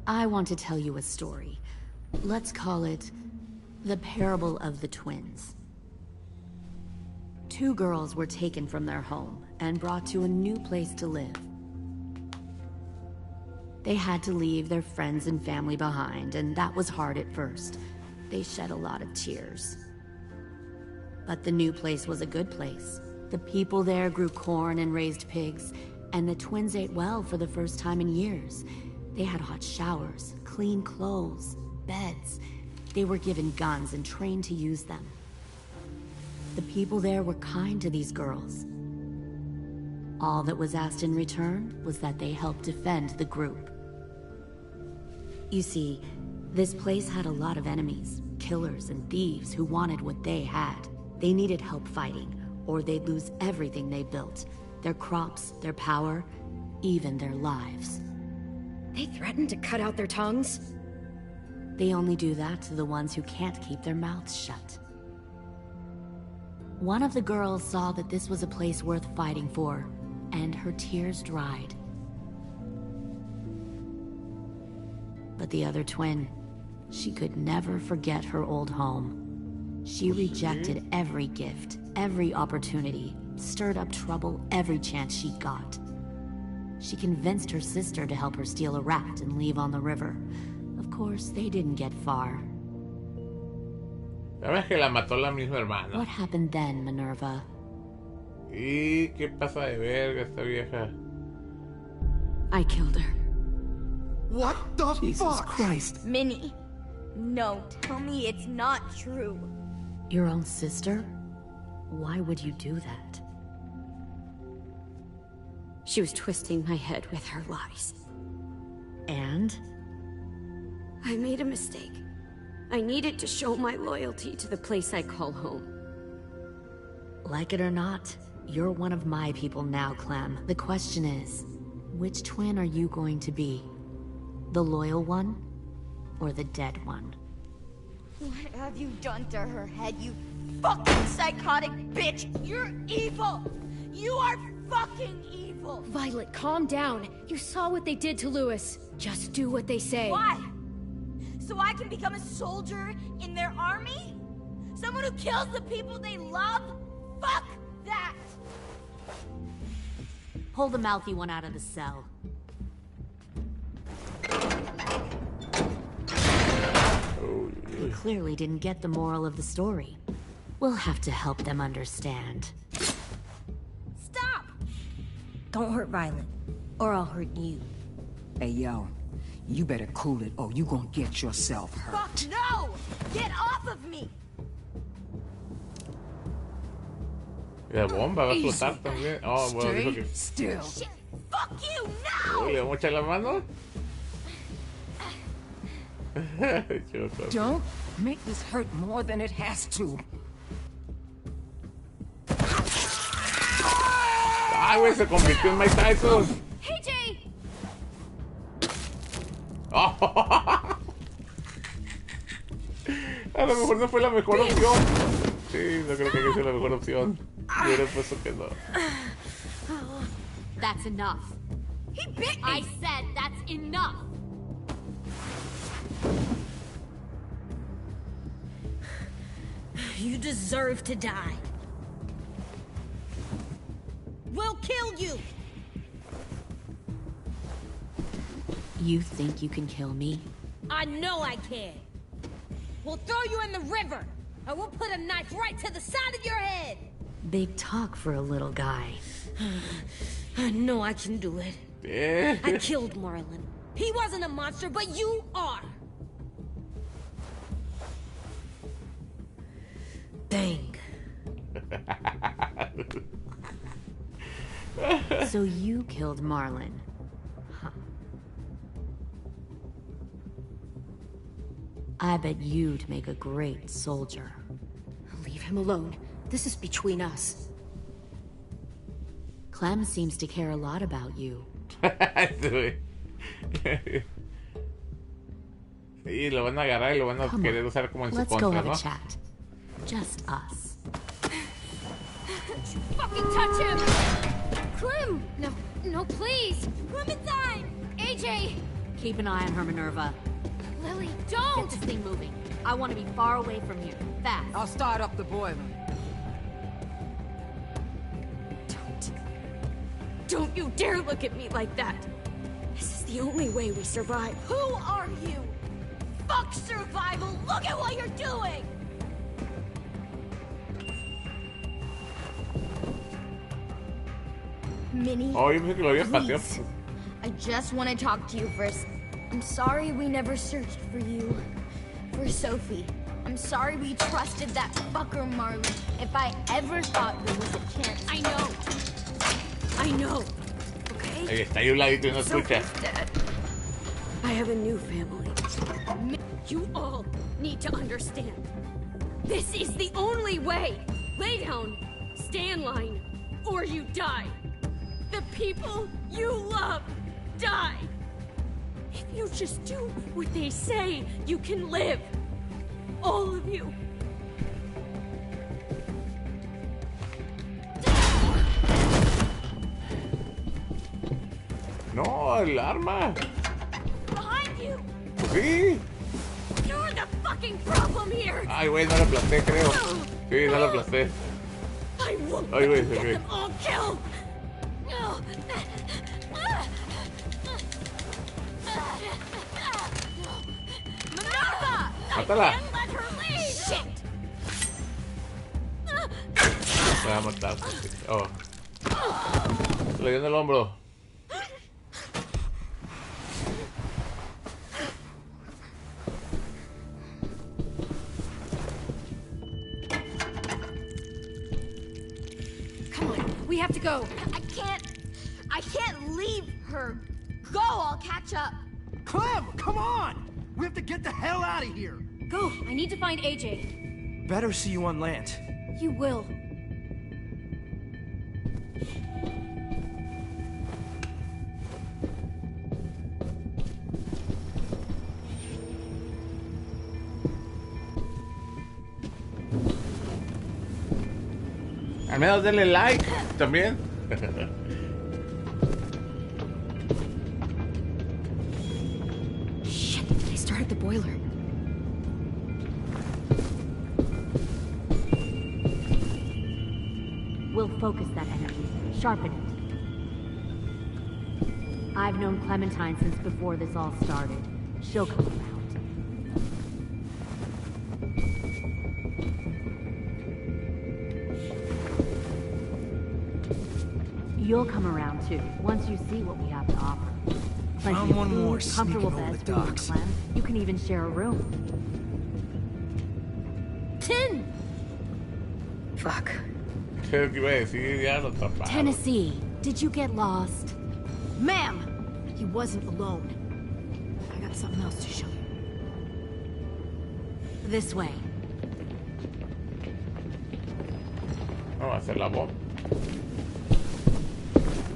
I want to tell you a story. Let's call it the parable of the twins. 2 girls were taken from their home and brought to a new place to live. They had to leave their friends and family behind, and that was hard at first. They shed a lot of tears. But the new place was a good place. The people there grew corn and raised pigs, and the twins ate well for the first time in years. They had hot showers, clean clothes, beds. They were given guns and trained to use them. The people there were kind to these girls. All that was asked in return was that they help defend the group. You see, this place had a lot of enemies, killers and thieves who wanted what they had. They needed help fighting, or they'd lose everything they built. Their crops, their power, even their lives. They threatened to cut out their tongues? They only do that to the ones who can't keep their mouths shut. One of the girls saw that this was a place worth fighting for, and her tears dried. But the other twin, she could never forget her old home. She rejected every gift, every opportunity, stirred up trouble every chance she got. She convinced her sister to help her steal a raft and leave on the river. Of course, they didn't get far. ¿Sabes que la mató la misma hermana? What happened then, Minerva? ¿Y qué pasa de verga esta vieja? I killed her. What the Jesus fuck? Christ. Minnie, no, tell me it's not true. Your own sister? Why would you do that? She was twisting my head with her lies. And? I made a mistake. I needed to show my loyalty to the place I call home. Like it or not, you're one of my people now, Clem. The question is, which twin are you going to be? The loyal one, or the dead one? What have you done to her head, you fucking psychotic bitch? You're evil! You are fucking evil! Violet, calm down. You saw what they did to Louis. Just do what they say. Why? So I can become a soldier in their army? Someone who kills the people they love? Fuck that! Pull the mouthy one out of the cell. They clearly didn't get the moral of the story. We'll have to help them understand. Stop! Don't hurt Violet, or I'll hurt you. Hey, yo. You better cool it, or you gonna get yourself hurt. Fuck no! Get off of me! Y la bomba va a explotar también. Oh, bueno, dijo que... Still. Shit, fuck you now! Uy, ¿le vamos a echar la mano? Don't make this hurt more than it has to. Ay, güey, se convirtió en Mike Tyson. Hey, Jay! A lo mejor no fue la mejor opción. Sí, no creo que haya sido la mejor opción. Yo hubiera puesto que no. That's enough. He bit me! I said that's enough. You deserve to die. We'll kill you! You think you can kill me? I know I can. We'll throw you in the river, and we'll put a knife right to the side of your head. Big talk for a little guy. I know I can do it. Yeah. I killed Marlon. He wasn't a monster, but you are. Bang. So you killed Marlon. Huh. I bet you'd make a great soldier. Leave him alone. This is between us. Clem seems to care a lot about you. Y lo van a agarrar y lo van a querer usar como en su Let's go contra, have ¿no? a chat. Just us. Don't you fucking touch him! Clem! No, please! Clementine! AJ! Keep an eye on her, Minerva. Lily, Get don't! this thing moving. I want to be far away from here. Fast. I'll start up the boiler. Don't you dare look at me like that! This is the only way we survive. Who are you? Fuck survival! Look at what you're doing! Minnie, Oh, yo pensé que lo había pateado. please. I just want to talk to you first. I'm sorry we never searched for you. For Sophie. I'm sorry we trusted that fucker Marlon. If I ever thought there was a chance. I know. Okay? Ahí está, ahí un ladito y no escucha. Sophie's dead. I have a new family. You all need to understand. This is the only way. Lay down, stay in line, or you die. The people you love die. If you just do what they say, you can live. All of you. No, el arma. Behind you! Sí. You're the fucking problem here. Ay, güey, no la aplasté, creo. Sí, no la aplasté. I won't Ay, güey, let se you ve. get them all killed. Minerva! Mátala. Can't let her leave. Shit. Me va a matar. Oh. Se le dio en el hombro. Come on, we have to go. I can't leave her. Go, I'll catch up. Clem, come on! We have to get the hell out of here! Go, I need to find AJ. Better see you on land. You will. Al menos denle like también. Shit, they started the boiler. We'll focus that energy, sharpen it. I've known Clementine since before this all started. She'll come around. You'll come around too, once you see what we have to offer. Plenty Found of one food, more comfortable sneaking over beds the for you and docks. Clem. You can even share a room. 10! Fuck. ¿Qué iba a decir? Ya lo atraparon. Tennessee, did you get lost? Ma'am, he wasn't alone. I got something else to show you. This way. Vamos a hacer la bomba.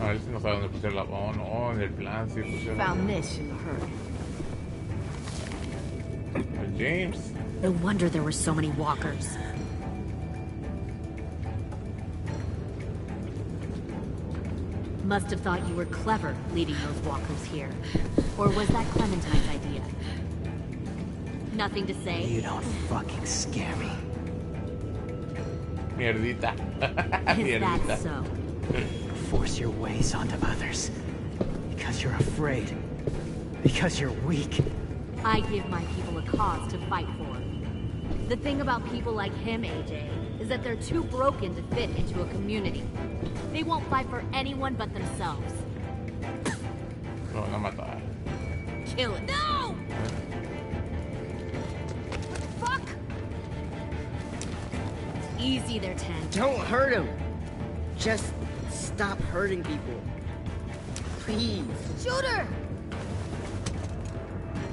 A ver si no sabe dónde pusieron la bomba. No, en el plan sí pusieron la Found bomba. this in the herd. James. No wonder there were so many walkers. Must have thought you were clever leading those walkers here. Or was that Clementine's idea? Nothing to say? You don't fucking scare me. Mierdita. Is that so? Force your ways onto others. Because you're afraid. Because you're weak. I give my people a cause to fight for. The thing about people like him, AJ, is that they're too broken to fit into a community. They won't fight for anyone but themselves. Lo van a matar. Kill it. No! Fuck! Easy there, 10. Don't hurt him. Just stop hurting people. Please. Shoot her!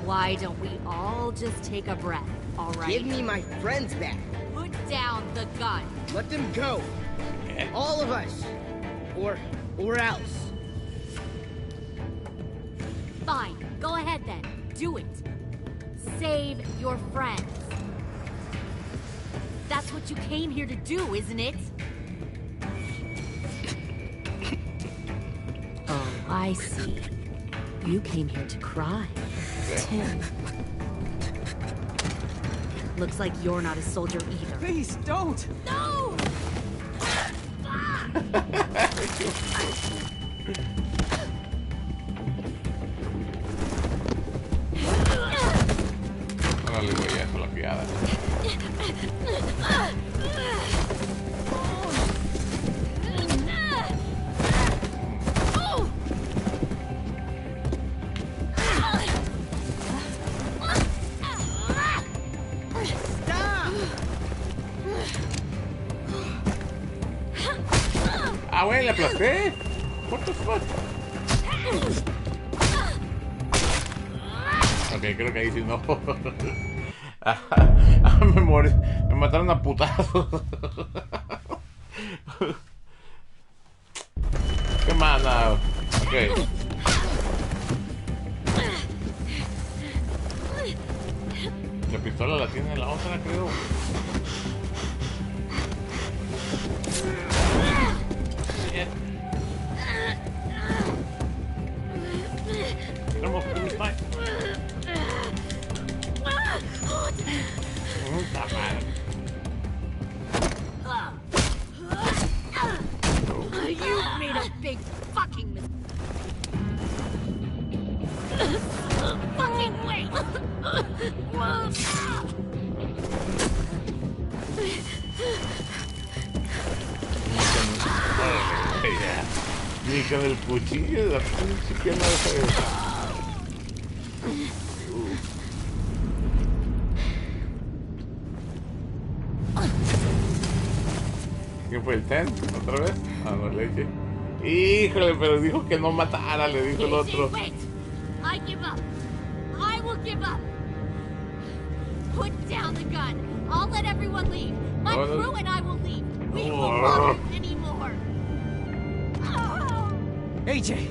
Why don't we all just take a breath, all right? Give me my friends back. Put down the gun. Let them go. All of us. Or else. Fine. Go ahead then. Do it. Save your friends. That's what you came here to do, isn't it? Oh, I see. You came here to cry. Tim. Looks like you're not a soldier either. Please, don't! No! Ahora le voy a hacer la piada. Ah, güey, le aplasté. What the fuck? Ok, creo que ahí sí no. Me morí. Me mataron a putazos. Qué mala. Ok. La pistola la tiene la otra, creo. You made a big fucking mistake. Fucking wait! Ni con el cuchillo de la pinche que no deja de... ¿Quién fue el Ten? ¿Otra vez? Ah, no, le dije. Híjole, pero dijo que no matara, le dijo el otro. Wait! I give up. I will give up. Put down the gun. I'll let everyone leave. My crew and I will leave. We won't bother you anymore. AJ!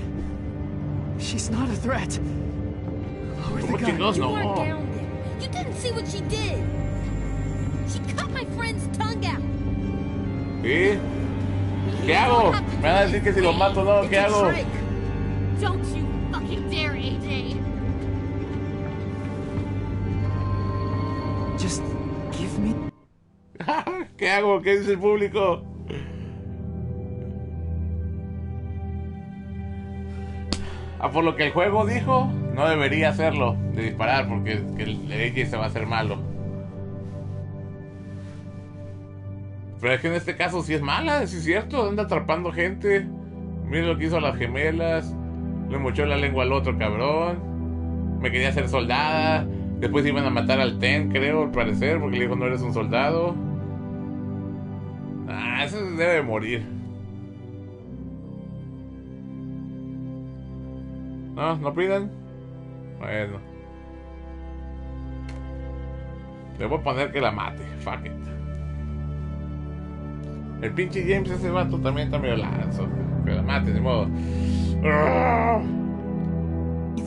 She's not a threat. Lower the ¿Cómo gun. chingados You weren't no? down there. You didn't see what she did. She cut my friend's tongue out. ¿Sí? ¿Qué hago? Me van a decir que si lo mato no, ¿qué hago? Don't you fucking dare, AJ. Just give me... ¿Qué hago? ¿Qué dice el público? Por lo que el juego dijo, no debería hacerlo de disparar porque el AJ se va a hacer malo. Pero es que en este caso sí es mala, sí es cierto, anda atrapando gente. Mira lo que hizo a las gemelas. Le mochó la lengua al otro cabrón. Me quería hacer soldada. Después iban a matar al Ten, creo, al parecer, porque le dijo no eres un soldado. Ah, eso debe morir. No, no pidan. Bueno. Le voy a poner que la mate. Fuck it. El pinche James, ese vato también está medio lanzo. Que la mate, de modo. You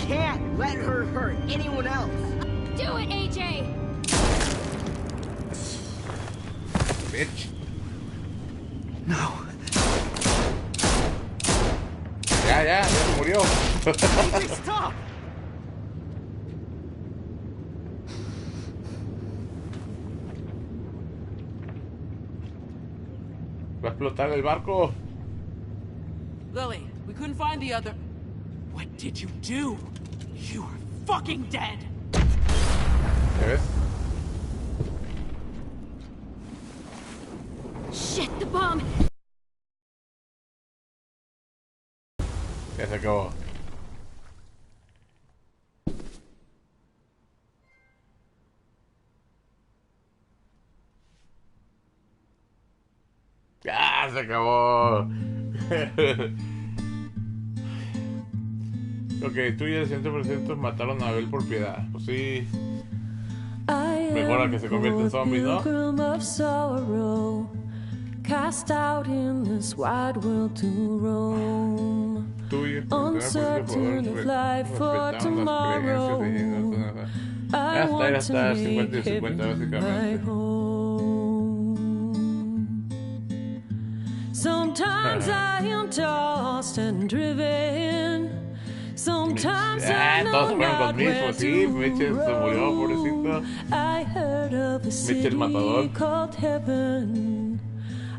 can't let her hurt anyone else. Do it, AJ! Bitch. No. Ya se murió. Stop! Va a explotar el barco. Lily, we couldn't find the other. What did you do? You are fucking dead. ¿Ya ves? Shit, the bomb! Ya se acabó. Ya se acabó. Ok, tú y el 100% mataron a Abel por piedad. Pues sí. Mejor a que se convierta en zombie, ¿no? Cast out in this wide world to roam. Uncertain of life for tomorrow. I want to make heaven my home. Sometimes I am tossed and driven. Sometimes I know not where to roam. I heard of a city called heaven.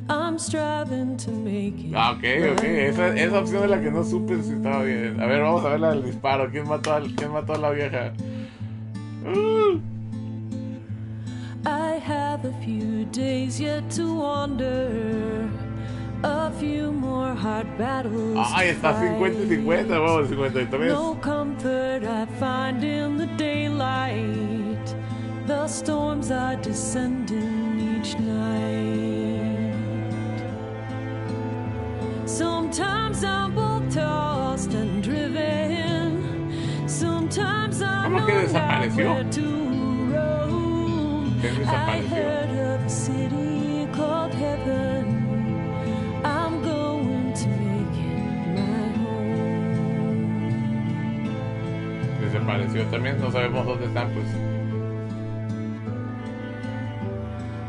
I'm striving to make it. Ah, ok. Esa opción es la que no supe si estaba bien. A ver, vamos a ver la del disparo. ¿Quién mató a la vieja? I have a few days yet to wander. A few more hard battles. Ay, está 50-50, vamos, 53. No comfort I find in the daylight. The storms are descending each night. Sometimes I'm both tossed and driven. Sometimes I know not where to roam. I heard of a city called heaven. I'm going to make it my home. Desapareció también, no sabemos dónde están, pues.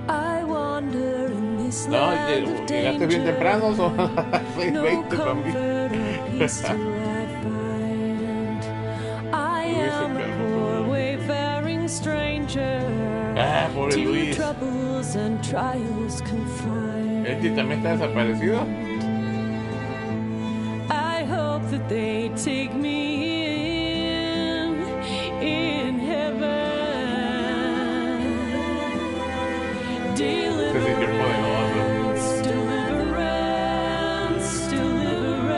I wander in this No, land of llegaste bien temprano, son las 6:20 para mí. I am a poor wayfaring stranger. Ah, pobre Luis. Troubles and trials confined. ¿Este también está desaparecido? I hope that they take me in heaven. Deliverance, deliverance, deliverance.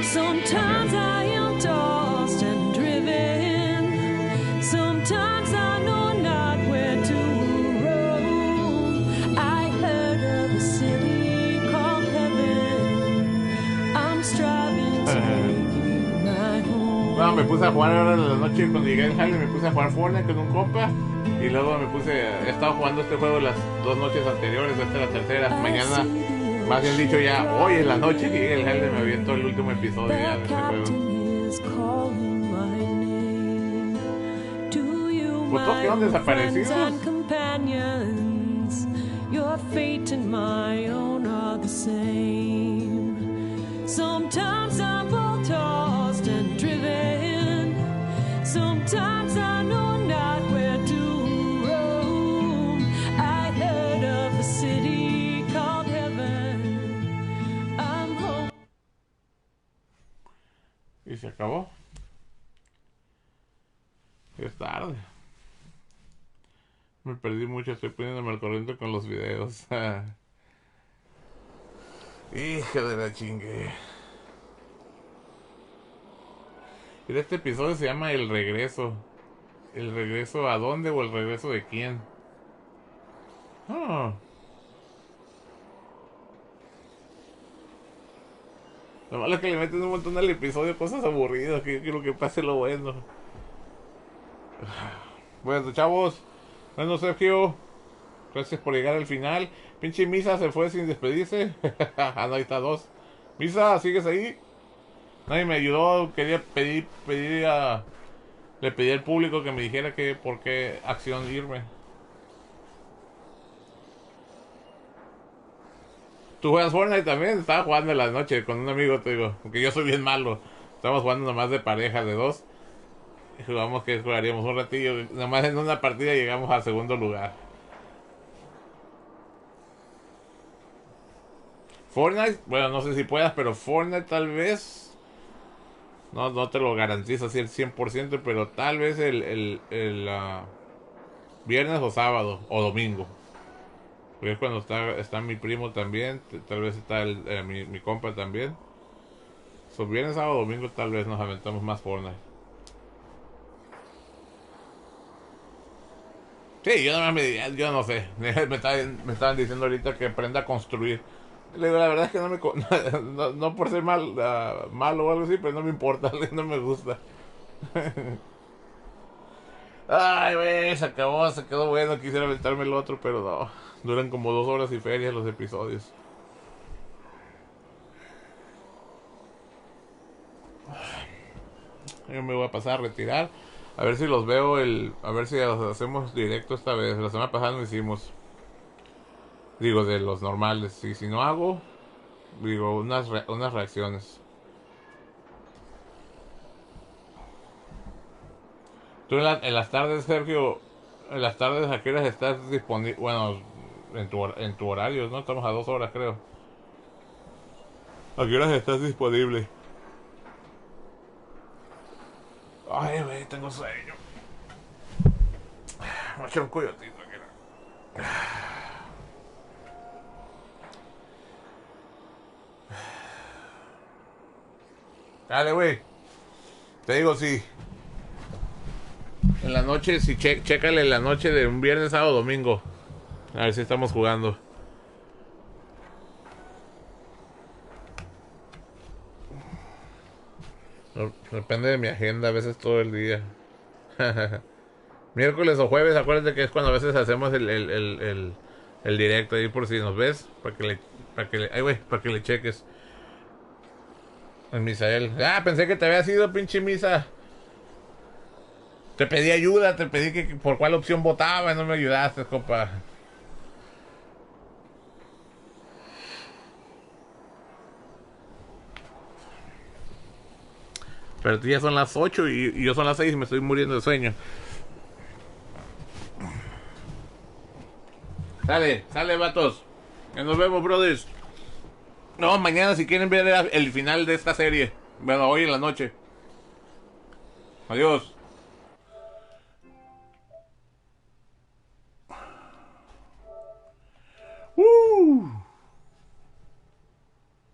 Sometimes I am tossed and driven. Sometimes I know not where to roam. I heard of a city called heaven. I'm striving to make it my home. No, me puse a jugar ahora en la noche cuando llegué al jale, me puse a jugar Fortnite con un compa. Y luego he estado jugando este juego las 2 noches anteriores, esta es la tercera. Mañana, más bien dicho ya, hoy en la noche que llegué al jale me aviento el último episodio ya de este juego. Pues todos quedaron desaparecidos. Your fate and my own are the same. Sometimes I'm both tossed and driven. Sometimes I know not where to roam. I heard of a city called heaven. I'm home. Y se acabó. Es tarde. Me perdí mucho, estoy poniéndome al corriente con los videos. Hija de la chingue. Y este episodio se llama El Regreso. ¿El regreso a dónde o el regreso de quién? Oh. Lo malo es que le meten un montón al episodio cosas aburridas, que yo quiero que pase lo bueno. Bueno, chavos. Bueno, Sergio, gracias por llegar al final. Pinche Misa se fue sin despedirse. Ah, no, ahí está 2. Misa, ¿sigues ahí? Nadie me ayudó. Quería le pedí al público que me dijera que por qué acción irme. ¿Tú juegas Fortnite también? Estaba jugando en la noche con un amigo, te digo, porque yo soy bien malo. Estamos jugando nomás de pareja, de 2. Jugamos que jugaríamos un ratillo. Nomás en una partida llegamos al segundo lugar. Fortnite, bueno, no sé si puedas, pero Fortnite tal vez. No te lo garantizo así el 100%, pero tal vez el viernes o sábado o domingo. Porque es cuando está mi primo también. Tal vez está mi compa también. So, viernes, sábado, domingo tal vez nos aventamos más Fortnite. Sí, yo no sé. Me estaban diciendo ahorita que aprenda a construir. Le digo, la verdad es que no por ser malo o algo así, pero no me importa, no me gusta. Ay, güey, se quedó bueno. Quisiera aventarme el otro, pero no. Duran como 2 horas y feria los episodios. Yo me voy a pasar a retirar. A ver si los veo a ver si los hacemos directo esta vez. La semana pasada no hicimos. Digo, de los normales. Y si no hago, digo, unas reacciones. Tú en las tardes, Sergio, en las tardes, ¿a qué horas estás disponible? Bueno, en tu horario, ¿no? Estamos a 2 horas, creo. ¿A qué horas estás disponible? Ay, güey, tengo sueño. Voy a echar un coyotito aquí. Dale, güey. Te digo, sí. En la noche, si chécale en la noche de un viernes, sábado, domingo. A ver si estamos jugando. Depende de mi agenda, a veces todo el día. Miércoles o jueves, acuérdate que es cuando a veces hacemos el directo ahí por si nos ves, para que le cheques. El Misael. Pensé que te había sido pinche Misa. Te pedí ayuda, te pedí que por cuál opción votaba y no me ayudaste, compa. Pero ya son las 8 y yo son las 6 y me estoy muriendo de sueño. Sale, vatos. Ya nos vemos, brothers. No, mañana si quieren ver el final de esta serie. Bueno, hoy en la noche. Adiós.